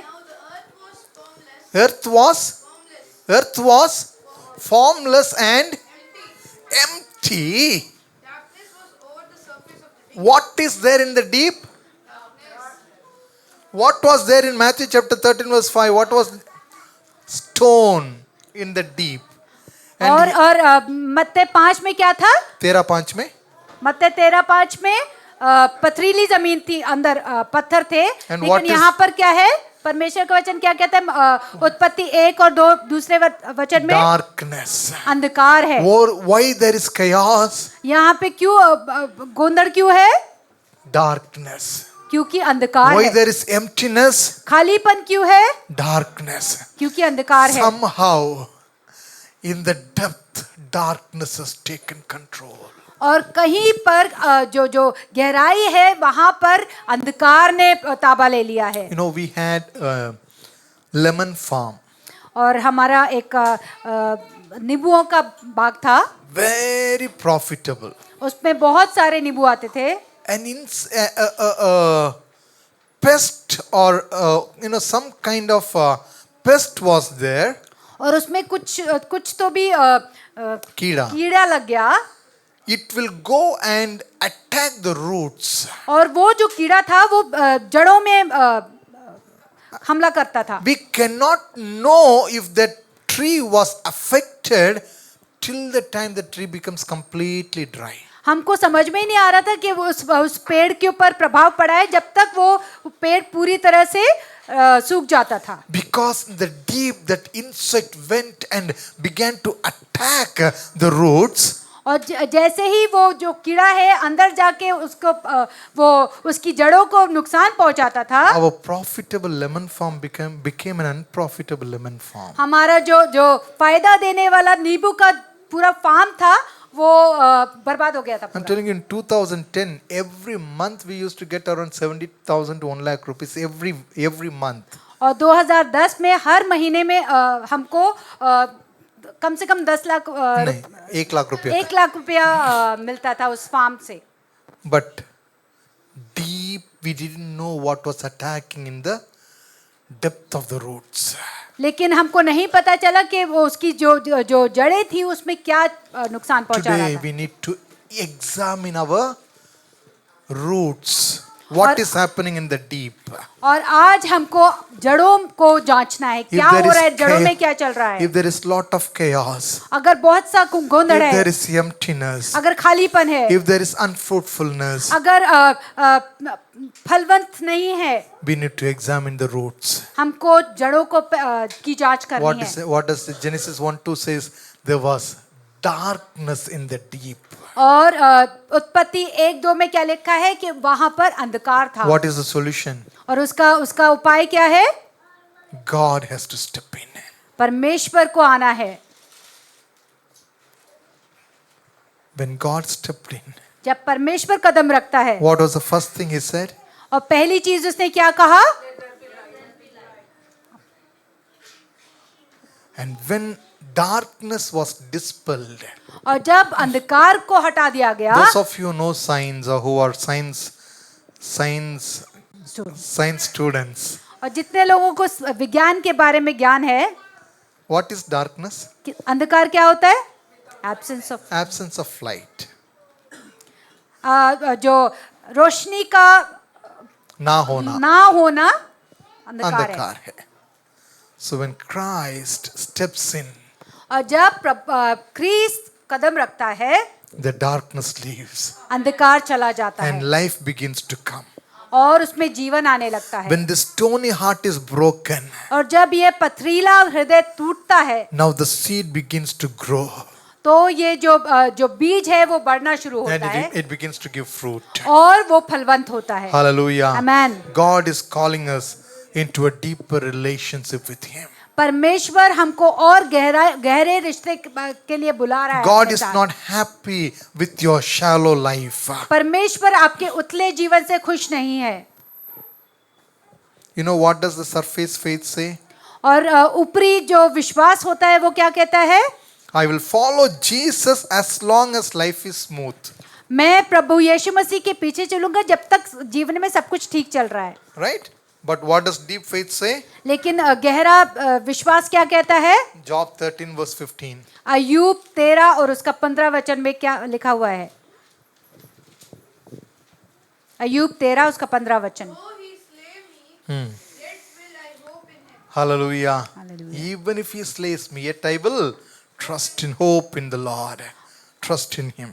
Earth was formless and empty. Darkness was over the surface of the deep. What is there in the deep? What was there in Matthew chapter 13 verse 5? What was stone in the deep? और मत्ते 5 में क्या था? 13:5 में मत्ते 13:5 में पथरीली जमीन थी, अंदर पत्थर थे। what लेकिन is- यहाँ पर क्या है? परमेश्वर का वचन क्या कहता है? उत्पत्ति 1 और 2 दूसरे वचन में darkness. अंधकार है। Why there is chaos? यहाँ पे क्यों गोंदड़ क्यों है? Darkness. क्योंकि अंधकार Why है। there is emptiness? खालीपन क्यों है? Darkness. क्योंकि अंधकार है। Somehow in the depth darkness has taken control. और कहीं पर जो गहराई है वहां पर अंधकार ने ताबा ले लिया है। You know, we had a lemon farm. और हमारा एक नींबुओं का बाग था, Very profitable. उसमें बहुत सारे नींबू आते थे। And in pest or some kind of pest was there. और उसमें कुछ तो भी कीड़ा. कीड़ा लग गया It will go and attack the roots. और वो जो कीड़ा था वो जड़ों में हमला करता था. We cannot know if that tree was affected till the time the tree becomes completely dry. हमको समझ में ही नहीं आ रहा था कि वो उस पेड़ के ऊपर प्रभाव पड़ा है जब तक वो पेड़ पूरी तरह से सूख जाता था. Because in the deep that insect went and began to attack the roots. और जैसे ही वो जो कीड़ा है अंदर जाके उसको वो उसकी जड़ों को नुकसान पहुंचाता था. Our profitable lemon farm became an unprofitable lemon farm. हमारा जो फायदा देने वाला नींबू का पूरा फार्म था वो बर्बाद हो गया था I'm पूरा. telling you, in 2010, every month we used to get around 70,000 to 1 lakh rupees every month. और 2010 में हर महीने में हमको कम से कम 10 लाख नहीं, 1 लाख रुपया. 1 लाख रुपया मिलता था उस फार्म से. But deep, we didn't know what was attacking in the depth of the roots. लेकिन हमको नहीं पता चला कि वो उसकी जो जड़ें थी उसमें क्या नुकसान पहुंचा रहा Today था. we need to examine our roots. What is happening in the deep? और आज हमको जड़ों को जांचना है क्या हो रहा है जड़ों में क्या चल रहा है. If there is lot of chaos, अगर बहुत सा गोंधड़ if there है, is emptiness, अगर खालीपन है, if there is unfruitfulness, अगर फलवंत नहीं है, we need to examine the roots. हमको जड़ों को की जांच करनी है. What does Genesis 1:2 says? There was darkness in the deep. और उत्पत्ति 1:2 में क्या लिखा है कि वहां पर अंधकार था. What is the solution? और उसका उपाय क्या है? God has to step in. परमेश्वर को आना है. When God stepped in, जब परमेश्वर कदम रखता है, what was the first thing he said? और पहली चीज उसने क्या कहा? And when darkness was dispelled, और जब अंधकार को हटा दिया गया, those of you know science or who are science students, और जितने लोगों को विज्ञान के बारे में ज्ञान है, what is darkness? कि अंधकार क्या होता है? Absence of light. जो रोशनी का ना होना ना होना अंधकार है. अंधकार है. So when Christ steps in, और जब ख्रीस्त कदम रखता है, the darkness leaves अंधकार चला जाता and है life begins to come. और उसमें जीवन आने लगता है. When the stony heart is broken, और जब ये पथरीला हृदय टूटता है, now the seed begins to grow तो ये जो बीज है वो बढ़ना शुरू and होता है it begins to give fruit. और वो फलवंत होता है. Hallelujah. Amen. God is calling us into a deeper relationship with Him. परमेश्वर हमको और गहरे रिश्ते के लिए बुला रहा है. God अपने is साथ. not happy with your shallow life. परमेश्वर आपके उतले जीवन से खुश नहीं है. You know what does the surface faith say? और ऊपरी जो विश्वास होता है वो क्या कहता है? I will follow Jesus as long as life is smooth. मैं प्रभु यीशु मसीह के पीछे चलूंगा जब तक जीवन में सब कुछ ठीक चल रहा है. Right? But what does deep faith say? लेकिन गहरा विश्वास क्या कहता है? Job 13 verse 15. अय्यूब 13 और उसका 15 वचन में क्या लिखा हुआ है? अय्यूब 13 उसका 15 वचन. Though he slay me, yet will I hope in him. Hallelujah. Hallelujah. Even if He slays me, yet I will trust in hope in the Lord. Trust in Him.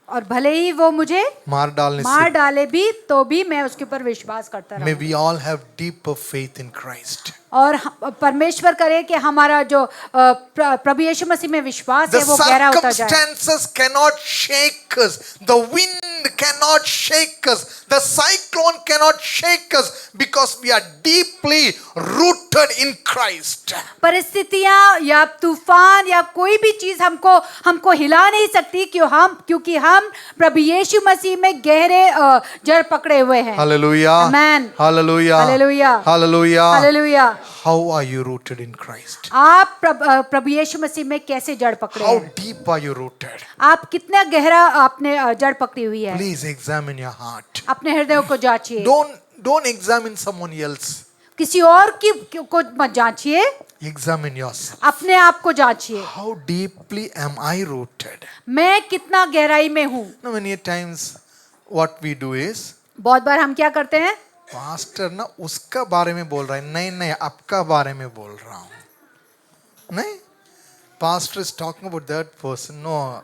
और भले ही वो मुझे मार डालने मार से डाले भी तो भी मैं उसके ऊपर विश्वास करता may रहूं. we all have deeper faith in Christ. और परमेश्वर करे कि हमारा जो प्रभु यीशु मसीह में विश्वास The है वो गहरा होता जाए. circumstances cannot shake us. The wind cannot shake us. The cyclone cannot shake us because we are deeply rooted in Christ. परिस्थितियां या तूफान या कोई भी चीज हमको हिला नहीं सकती क्योंकि हम प्रभु यीशु मसीह में गहरे जड़ पकड़े हुए हैं. Hallelujah. Amen. Hallelujah. Hallelujah. Hallelujah. Hallelujah. How are you rooted in Christ? आप प्रभु यीशु मसीह में कैसे जड़ पकड़े How हैं? deep are you rooted? आप कितना गहरा आपने जड़ पकड़ी हुई है? Please examine your heart. अपने हृदय को जांचिए. Don't examine someone else. किसी और को मत जांचिए. Examine yourself. अपने आप को जांचिए, How deeply am I rooted? मैं कितना गहराई में हूँ। Now, many times what we do is, बहुत बार हम क्या करते हैं, पास्टर ना उसका बारे में बोल रहा है, नहीं नहीं आपका बारे में बोल रहा हूँ, नहीं, pastor is talking about that person. No,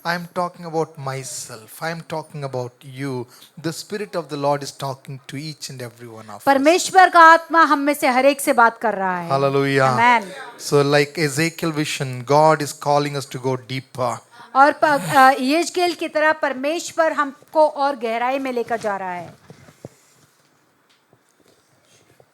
I am talking about myself. I am talking about you. The Spirit of the Lord is talking to each and every one of us. परमेश्वर का आत्मा हम में से हर एक से बात कर रहा है। Hallelujah. Amen. So like Ezekiel vision, God is calling us to go deeper. और यिजकेल की तरह परमेश्वर हमको और गहराई में लेकर जा रहा है।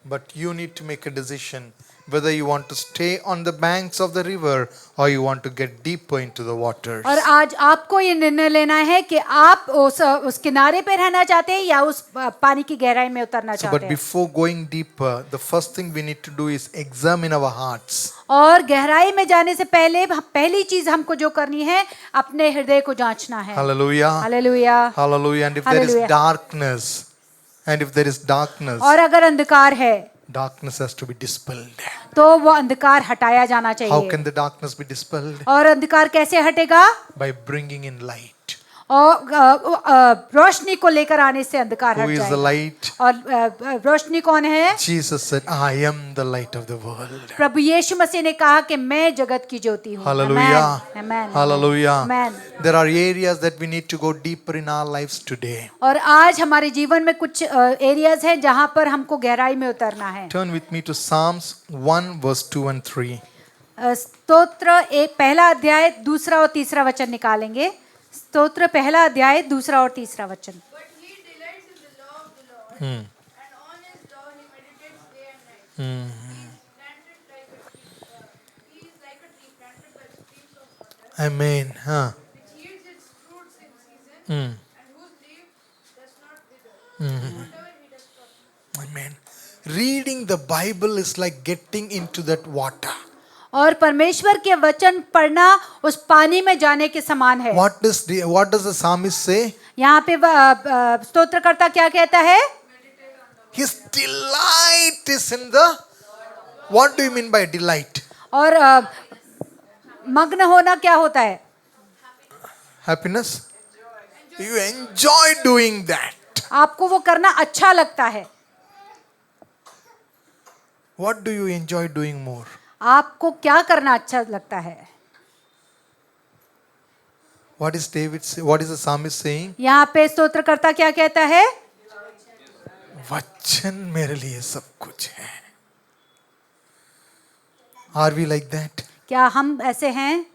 But you need to make a decision whether you want to stay on the banks of the river or you want to get deeper into the waters. और आज आपको ये निर्णय लेना है कि आप उस किनारे पे रहना चाहते हैं या उस पानी की गहराई में उतरना So, चाहते but हैं। before going deeper, the first thing we need to do is examine our hearts. और गहराई में जाने से पहले पहली चीज हमको जो करनी है, अपने हृदय को जांचना है। Hallelujah. Hallelujah. Hallelujah. And if there is Hallelujah. darkness, and if there is darkness, और अगर अंधकार है darkness has to be dispelled. तो वो अंधकार हटाया जाना How चाहिए। can the darkness be dispelled? और अंधकार कैसे हटेगा? By bringing in light. और रोशनी को लेकर आने से अंधकार Who हट is the जाएगा। light? और रोशनी कौन है? Jesus said, I am the light of the world. प्रभु यीशु मसीह ने कहा कि मैं जगत की ज्योति हूँ। Hallelujah. Amen. Hallelujah. Amen. There are areas that we need to go deeper in our lives today. और आज हमारे जीवन में कुछ एरियाज हैं जहाँ पर हमको गहराई में उतरना है। Turn with me to Psalms 1 verse 2 and 3. स्तोत्र एक पहला अध्याय दूसरा और तीसरा वचन निकालेंगे। स्तोत्र पहला अध्याय दूसरा और तीसरा वचन। But he delights in the law of the Lord, and on his law he meditates day and night. He is like a tree planted by the streams of water, Amen. which yields its fruits in season, and whose leaf does not wither. Whatever he does prosper. Amen. Reading the Bible is like getting into that water. और परमेश्वर के वचन पढ़ना उस पानी में जाने के समान है। What does the psalmist say? यहाँ पे स्तोत्रकर्ता क्या कहता है? His delight is in the. What do you mean by delight? और मग्न होना क्या होता है? Happiness. You enjoy doing that. आपको वो करना अच्छा लगता है। What do you enjoy doing more? आपको क्या करना अच्छा लगता है? What is the psalmist saying? यहाँ पे स्तोत्रकर्ता क्या कहता है? वचन मेरे लिए सब कुछ है. Are we like that? क्या हम ऐसे हैं?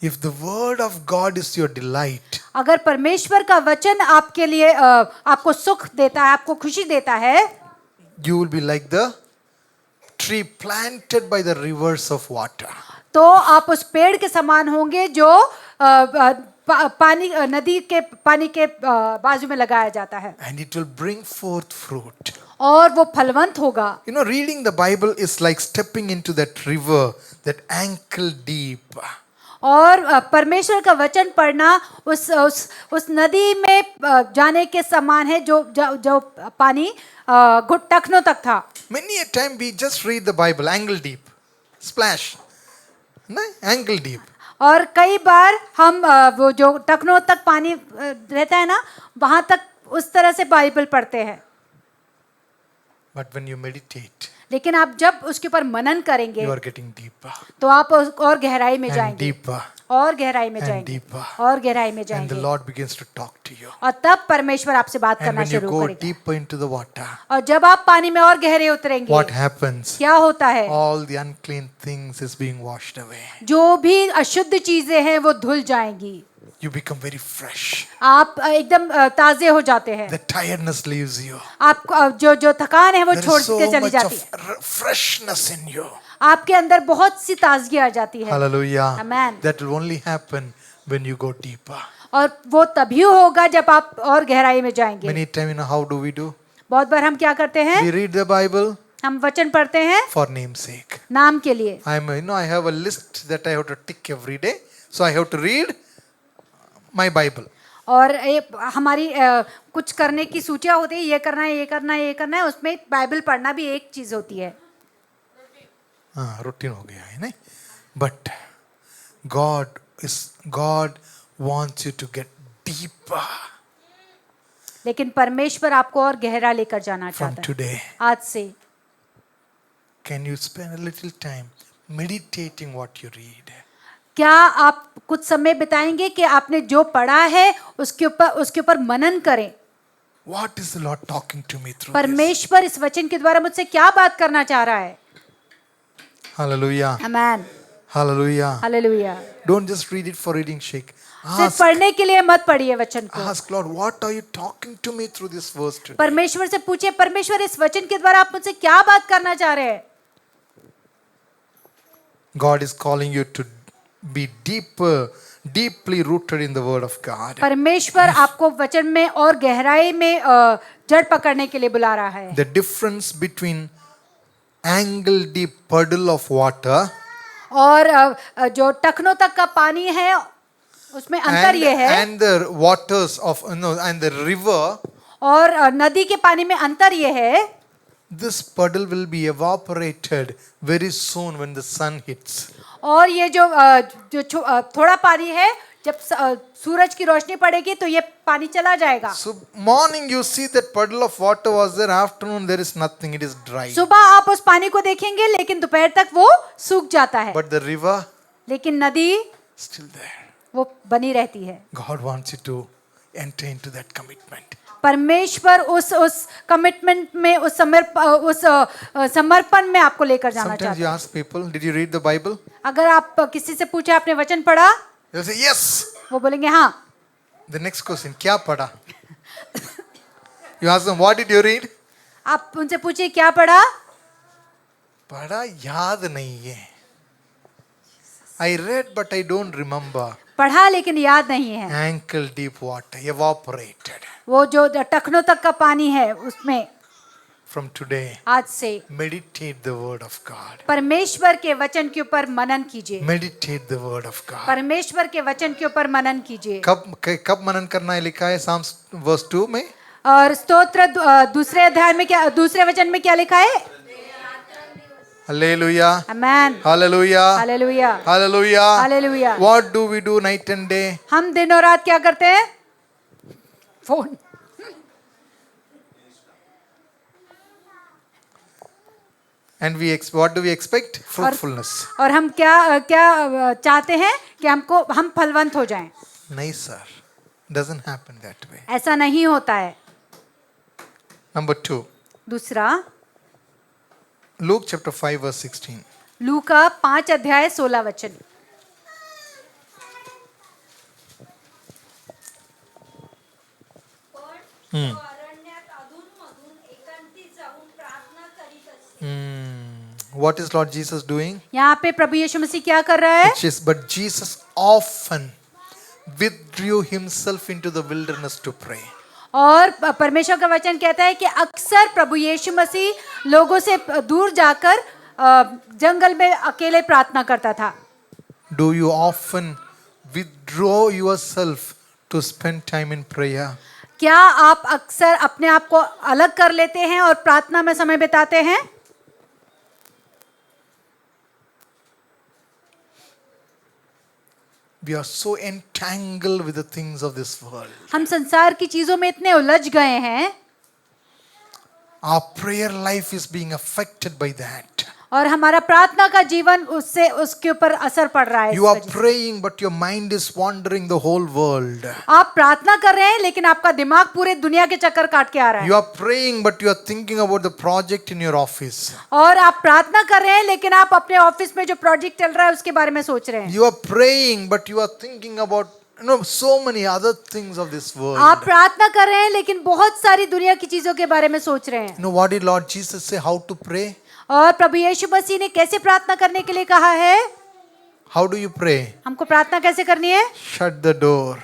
If the word of God is your delight, अगर परमेश्वर का वचन आपके लिए आपको सुख देता है, आपको खुशी देता है, you will be like the tree planted by the rivers of water. तो आप उस पेड़ के समान होंगे जो पानी नदी के पानी के बाजू में लगाया जाता है And it will bring forth fruit. और वो फलवंत होगा। You know, reading the Bible is like stepping into that river, that ankle deep. और परमेश्वर का वचन पढ़ना उस नदी में जाने के समान है जो पानी घुटनों तक था। Many a time we just read the Bible ankle deep, splash, no, ankle deep. और कई बार हम वो जो टखनों तक पानी रहता है ना, वहां तक उस तरह से बाइबल पढ़ते हैं। But when you meditate, लेकिन आप जब उसके ऊपर मनन करेंगे you are getting deeper तो आप और गहराई में and जाएंगे, deeper और गहराई में and जाएंगे, deeper. और गहराई में And the जाएंगे, Lord begins to talk to you. और तब परमेश्वर आपसे बात And करना when you शुरू go करेगा। deeper into the water, और जब आप पानी में और गहरे उतरेंगे, what happens? क्या होता है? All the unclean things is being washed away. जो भी अशुद्ध चीजें हैं वो धुल जाएंगी। You become very fresh. आप एकदम ताजे हो जाते हैं। The tiredness leaves you. आप जो थकान है वो There छोड़ is so के चली much जाती है। of freshness in you. आपके अंदर बहुत सी ताजगी आ जाती है। Hallelujah. Amen. That will only happen when you go deeper. और वो तभी होगा जब आप और गहराई में जाएंगे। Many times, how do we do? बहुत बार हम क्या करते हैं? We read the Bible हम वचन पढ़ते हैं for name's sake. नाम के लिए। I have a list that I have to tick every day. So I have to read my Bible. और हमारी कुछ करने की सूचियाँ होती है, ये करना है, ये करना है, ये करना है, उसमें बाइबल पढ़ना भी एक चीज़ होती है। हाँ, रूटीन हो गया है नहीं, but God wants you to get deeper लेकिन परमेश्वर आपको और गहरा लेकर जाना from चाहता है। today. आज से Can you spend a little time meditating what you read? क्या आप कुछ समय बिताएंगे कि आपने जो पढ़ा है उसके ऊपर मनन करें। What is the Lord talking to me through this? परमेश्वर इस वचन के द्वारा मुझसे क्या बात करना चाह रहा है। Hallelujah. आमीन, Hallelujah. Hallelujah. Don't just read it for reading sake. सिर्फ पढ़ने के लिए मत पढ़िए वचन को। Ask Lord, what are you talking to me through this verse today? परमेश्वर से पूछिए, परमेश्वर इस वचन के द्वारा आप मुझसे क्या बात करना चाह रहे हैं। God is calling you to be deeply rooted in the word of God. परमेश्वर आपको वचन में और गहराई में जड़ पकड़ने के लिए बुला रहा है। The difference between ankle deep puddle of water और जो टखनों तक का पानी है उसमें अंतर ये है, and the waters of and the river, और नदी के पानी में अंतर ये है, this puddle will be evaporated very soon when the sun hits. और ये जो थोड़ा पानी है जब सूरज की रोशनी पड़ेगी तो ये पानी चला जाएगा। So morning you see that puddle of water was there, afternoon there is nothing, it is dry. सुबह आप उस पानी को देखेंगे लेकिन दोपहर तक वो सूख जाता है, But the river लेकिन नदी still there. वो बनी रहती है। God wants you to enter into that commitment. परमेश्वर उस कमिटमेंट में उस समर्पण में आपको लेकर जाना Sometimes चाहता you है। ask people, did you read the Bible? अगर आप किसी से पूछे आपने वचन पढ़ा, They'll say yes. वो बोलेंगे हाँ। The next question, क्या पढ़ा? You ask them, what did you read? आप उनसे पूछिए क्या पढ़ा, पढ़ा याद नहीं है. I read but I don't remember. पढ़ा लेकिन याद नहीं है। Ankle deep water, evaporated. वो जो टखनों तक का पानी है उसमें From today, आज से meditate the word of God. परमेश्वर के वचन के ऊपर मनन कीजिए। Meditate the word of God. परमेश्वर के वचन के ऊपर मनन कीजिए। कब मनन करना है लिखा है Psalms verse 2 में? और स्तोत्र दूसरे अध्याय में क्या, दूसरे वचन में क्या लिखा है? Hallelujah. Amen, Hallelujah. Hallelujah, Hallelujah. Hallelujah. What do we do night and day? हम दिन और रात क्या करते हैं? Phone. And what do we expect? Fruitfulness. और हम क्या क्या चाहते हैं कि हम फलवंत हो जाएं। नहीं sir, doesn't happen that way. ऐसा नहीं होता है। Number 2, दूसरा, Luke chapter 5 verse 16. लूका 5 अध्याय 16 वचन। पण तो अरण्यात अधूनमधून एकांती जाऊन प्रार्थना करीत असे। What is Lord Jesus doing? यहाँ पे प्रभु यीशु मसीह क्या कर रहा है? But Jesus often withdrew himself into the wilderness to pray. और परमेश्वर का वचन कहता है कि अक्सर प्रभु यीशु मसीह लोगों से दूर जाकर जंगल में अकेले प्रार्थना करता था। Do you often withdraw yourself to spend time in prayer? क्या आप अक्सर अपने आप को अलग कर लेते हैं और प्रार्थना में समय बिताते हैं? We are so entangled with the things of this world. हम संसार की चीजों में इतने उलझ गए हैं Our prayer life is being affected by that. और हमारा प्रार्थना का जीवन उसके ऊपर असर पड़ रहा है। You are praying but your mind is wandering the whole world. आप प्रार्थना कर रहे हैं लेकिन आपका दिमाग पूरे दुनिया के चक्कर काट के आ रहा है। You are praying but you are thinking about the project in your office. और आप प्रार्थना कर रहे हैं लेकिन आप अपने ऑफिस में जो प्रोजेक्ट चल रहा है उसके बारे में सोच रहे हैं। You are praying but you are thinking about so many other things of this world. आप प्रार्थना कर रहे हैं लेकिन बहुत सारी दुनिया की चीजों के बारे में सोच रहे हैं। What did Lord Jesus say how to pray? और प्रभु यीशु मसीह ने कैसे प्रार्थना करने के लिए कहा है? How do you pray? हमको प्रार्थना कैसे करनी है? Shut the door.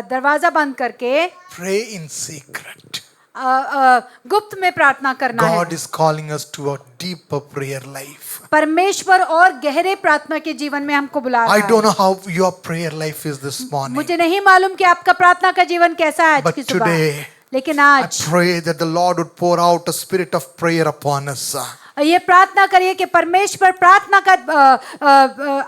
दरवाजा बंद करके Pray in secret. गुप्त में प्रार्थना करना है। God is calling us to a deeper prayer life. परमेश्वर और गहरे प्रार्थना के जीवन में हमको बुला रहा I है। don't know how your prayer life is this morning. मुझे नहीं मालूम कि आपका प्रार्थना का जीवन कैसा है आज But की सुबह, today, लेकिन I आज pray that the Lord would pour out a spirit of prayer upon us. ये प्रार्थना करिए कि परमेश्वर प्रार्थना का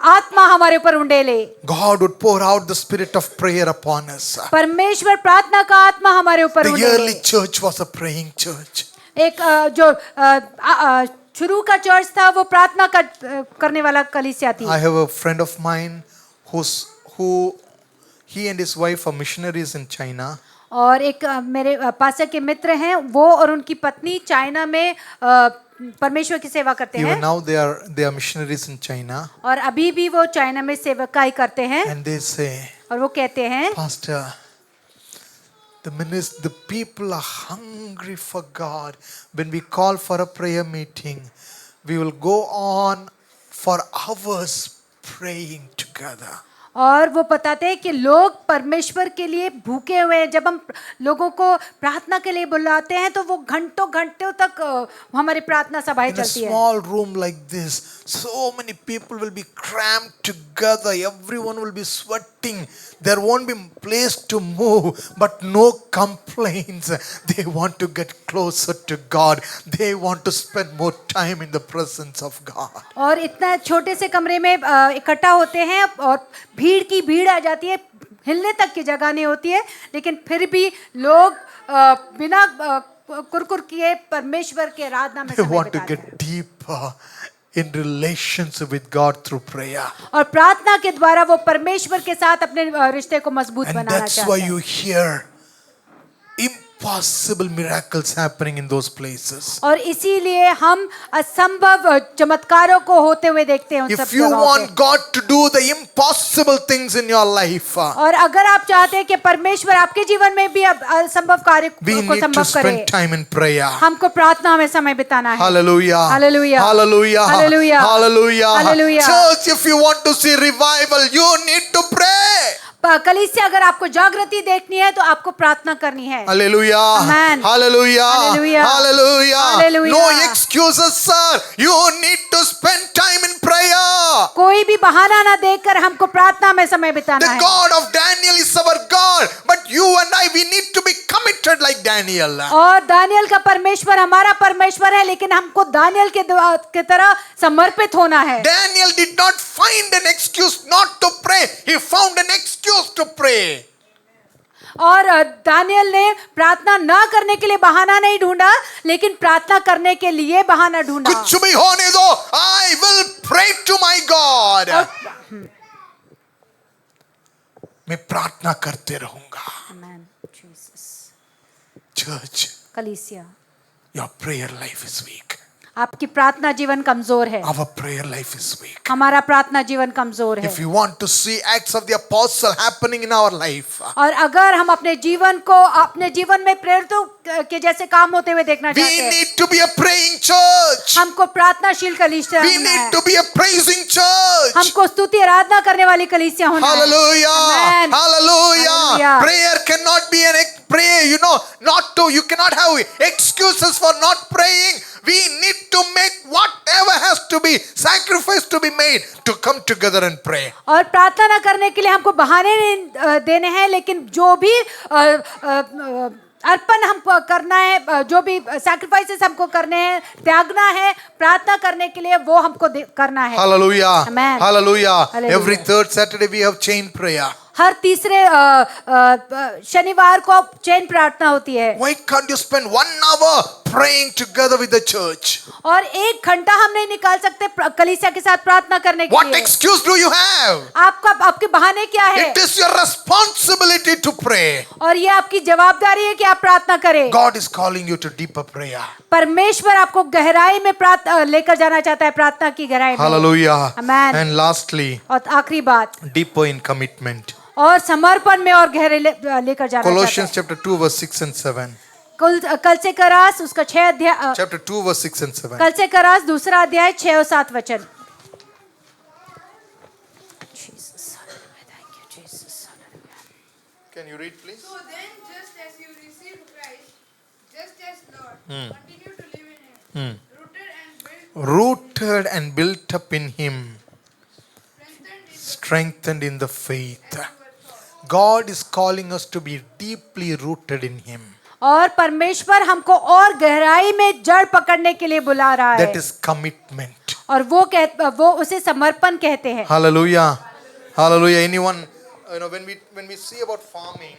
आत्मा हमारे ऊपर उंडेले। God would pour out the spirit of prayer upon us. परमेश्वर प्रार्थना का आत्मा हमारे ऊपर The उंडेले। early church was a praying church. एक जो शुरू का चर्च था वो प्रार्थना करने वाला कलीसिया थी। I have a friend of mine who he and his wife are missionaries in China. और एक मेरे पास्टर के मित्र हैं, वो और उनकी पत्नी चाइना में परमेश्वर की सेवा करते हैं। Even now they are missionaries in China. और अभी भी वो चाइना में सेवकाई करते हैं। And they say, और वो कहते हैं, Pastor, the people are hungry for God. When we call for a prayer meeting, we will go on for hours praying together. और वो बताते हैं कि लोग परमेश्वर के लिए भूखे हुए हैं। जब हम लोगों को प्रार्थना के लिए बुलाते हैं तो वो घंटों घंटों तक हमारी प्रार्थना सभाएं In a चलती है। small room like this, so many people will be crammed together. Everyone will be sweating. There won't be place to move, but no complaints. They want to get closer to God. They want to spend more time in the presence of God. और इतना छोटे से कमरे में इकट्ठा होते हैं और भीड़ की भीड़ आ जाती है, हिलने तक की जगह नहीं होती है, लेकिन फिर भी लोग बिना कुरकुर किए परमेश्वर के आराधना में They समय want to बिताते हैं। get deeper in relationship with God through prayer. और प्रार्थना के द्वारा वो परमेश्वर के साथ अपने रिश्ते को मजबूत And बनाना that's चाहते why हैं। you hear impossible miracles happening in those places. और इसीलिए हम असंभव चमत्कारों को होते हुए देखते हैं उन सब If you जगहों want पे। God to do the impossible things in your life, और अगर आप चाहते हैं कि परमेश्वर आपके जीवन में भी असंभव कार्य we को need to संभव करे, spend time in prayer. हमको प्रार्थना में समय बिताना है। Hallelujah. Hallelujah. Hallelujah. Hallelujah. Hallelujah. Hallelujah. Church, if you want to see revival, you need to pray. कलीसिया अगर आपको जागृति देखनी है तो आपको प्रार्थना करनी है। Hallelujah. Amen. Hallelujah. Hallelujah. Hallelujah. Hallelujah. No excuses, sir. You need to spend time in prayer. कोई भी बहाना ना देखकर हमको प्रार्थना में समय बिताना The है। God of Daniel is our God, but you and I, we need to be committed like Daniel. और दानियल का परमेश्वर हमारा परमेश्वर है, लेकिन हमको दानियल के तरह समर्पित होना है। Daniel did not find an excuse not to pray. He found an excuse to pray. और दानियल ने प्रार्थना ना करने के लिए बहाना नहीं ढूंढा, लेकिन प्रार्थना करने के लिए बहाना ढूंढा। कुछ भी होने दो, I will pray to my God. मैं प्रार्थना करते रहूंगा। Amen. Jesus. Church, कलीसिया, your prayer life is weak. आपकी प्रार्थना जीवन कमजोर है। Our prayer life is weak. हमारा प्रार्थना जीवन कमजोर है। If you want to see acts of the apostle happening in our life, और अगर हम अपने जीवन को अपने जीवन में प्रेरितों के जैसे काम होते हुए देखना we चाहते हैं, need to be a praying church. हमको प्रार्थनाशील कलीसिया We होना need है। to be a praising church. हमको स्तुति आराधना करने वाली कलीसिया होना है। Hallelujah. Amen. Hallelujah. Hallelujah. Prayer cannot be prayer, you cannot have excuses for not praying. We need to make whatever has to be sacrifice to be made to come together and pray. और प्रार्थना न करने के लिए हमको बहाने नहीं देने हैं, लेकिन जो भी अर्पण हमको करना है, जो भी सैक्रिफाइसेस हमको करने हैं, त्यागना है प्रार्थना करने के लिए, वो हमको करना है। Hallelujah. Amen. Hallelujah. Hallelujah. Every third Saturday we have chain prayer. हर तीसरे शनिवार को चैन प्रार्थना होती है। Why can't you spend 1 hour praying together with the church? और 1 घंटा हम नहीं निकाल सकते कलीसिया के साथ प्रार्थना करने के What लिए? excuse do you have? आपके बहाने क्या है? It is your responsibility to pray. और ये आपकी जवाबदारी है कि आप प्रार्थना करें। God is calling you to deeper prayer. परमेश्वर आपको गहराई में लेकर जाना चाहता है, प्रार्थना की गहराई में। Hallelujah. Amen. And lastly, और आखिरी बात, deeper in commitment. और समर्पण में और गहरे लेकर जाना Colossians चाहता है। chapter 2 verse 6 and 7. कल से करास उसका 6 अध्याय, Chapter 2 verse 6 and 7. कल से करास दूसरा अध्याय 6 और 7 वचन। Can you read please? So then, just as you received Christ, just Continue to live in Him. Rooted and built up in Him, Strengthened strengthened in in the faith. God is calling us to be deeply rooted in Him. और परमेश्वर हमको और गहराई में जड़ पकड़ने के लिए बुला रहा That है is commitment. और वो उसे समर्पण कहते हैं. Hallelujah. Hallelujah. Anyone, when we see about farming,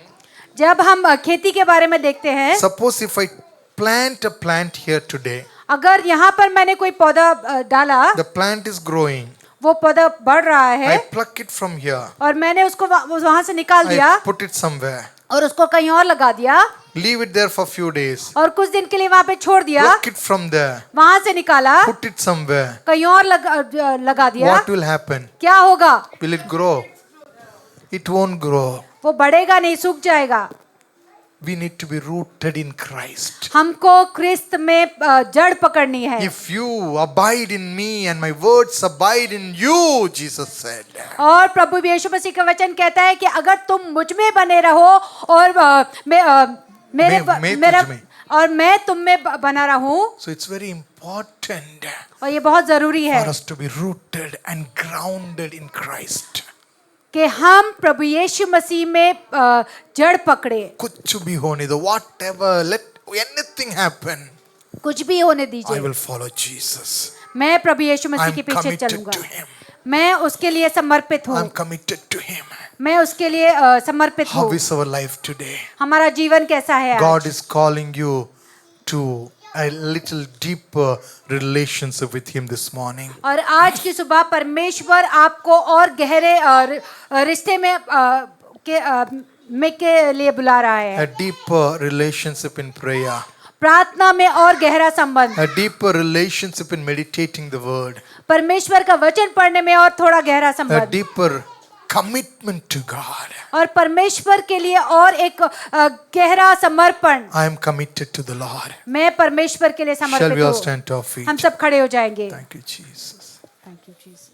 जब हम खेती के बारे में देखते हैं, suppose if I plant a plant here today, अगर यहाँ पर मैंने कोई पौधा डाला, the plant is growing. वो पौधा बढ़ रहा I है pluck it from here. और मैंने उसको वहां से निकाल दिया I put it somewhere. और उसको कहीं और लगा दिया Leave it there for few days. और कुछ दिन के लिए वहां पे छोड़ दिया, Pluck it from there. वहां से निकाला, Put it somewhere. कहीं और लगा दिया, What will happen? क्या होगा? Will it grow? It won't grow. वो बढ़ेगा नहीं, सूख जाएगा. We need to be rooted in Christ. हमको क्रिस्त में जड़ पकड़नी है. If you abide in me and my words abide in you, Jesus said. और प्रभु यीशु मसीह का वचन कहता है कि अगर तुम मुझ में बने रहो और मैं तुम में बना रहूं, So it's very important और ये बहुत जरूरी है for us to be rooted and grounded in Christ. कि हम प्रभु यीशु मसीह में जड़ पकड़े. कुछ भी होने दो, whatever, let anything happen, कुछ भी होने I दीजिए, will follow Jesus. मैं प्रभु यीशु मसीह I'm के पीछे committed चलूंगा. to Him. मैं उसके लिए समर्पित हूँ. I'm committed to Him. मैं उसके लिए समर्पित How हूँ. is our life today? हमारा जीवन कैसा है आज? God is calling you to a little deeper relationship with Him this morning. और आज की सुबह परमेश्वर आपको और गहरे रिश्ते में के लिए बुला रहा है. A deeper relationship in prayer. प्रार्थना में और गहरा संबंध. A deeper relationship in meditating the word. परमेश्वर का वचन पढ़ने में और थोड़ा गहरा A संबंध. deeper commitment to God. और परमेश्वर के लिए और एक गहरा समर्पण. I am committed to the Lord. मैं परमेश्वर के लिए Shall समर्पित we all हूँ. stand to our feet? हम सब खड़े हो जाएंगे. Thank you, Jesus. Thank you, Jesus.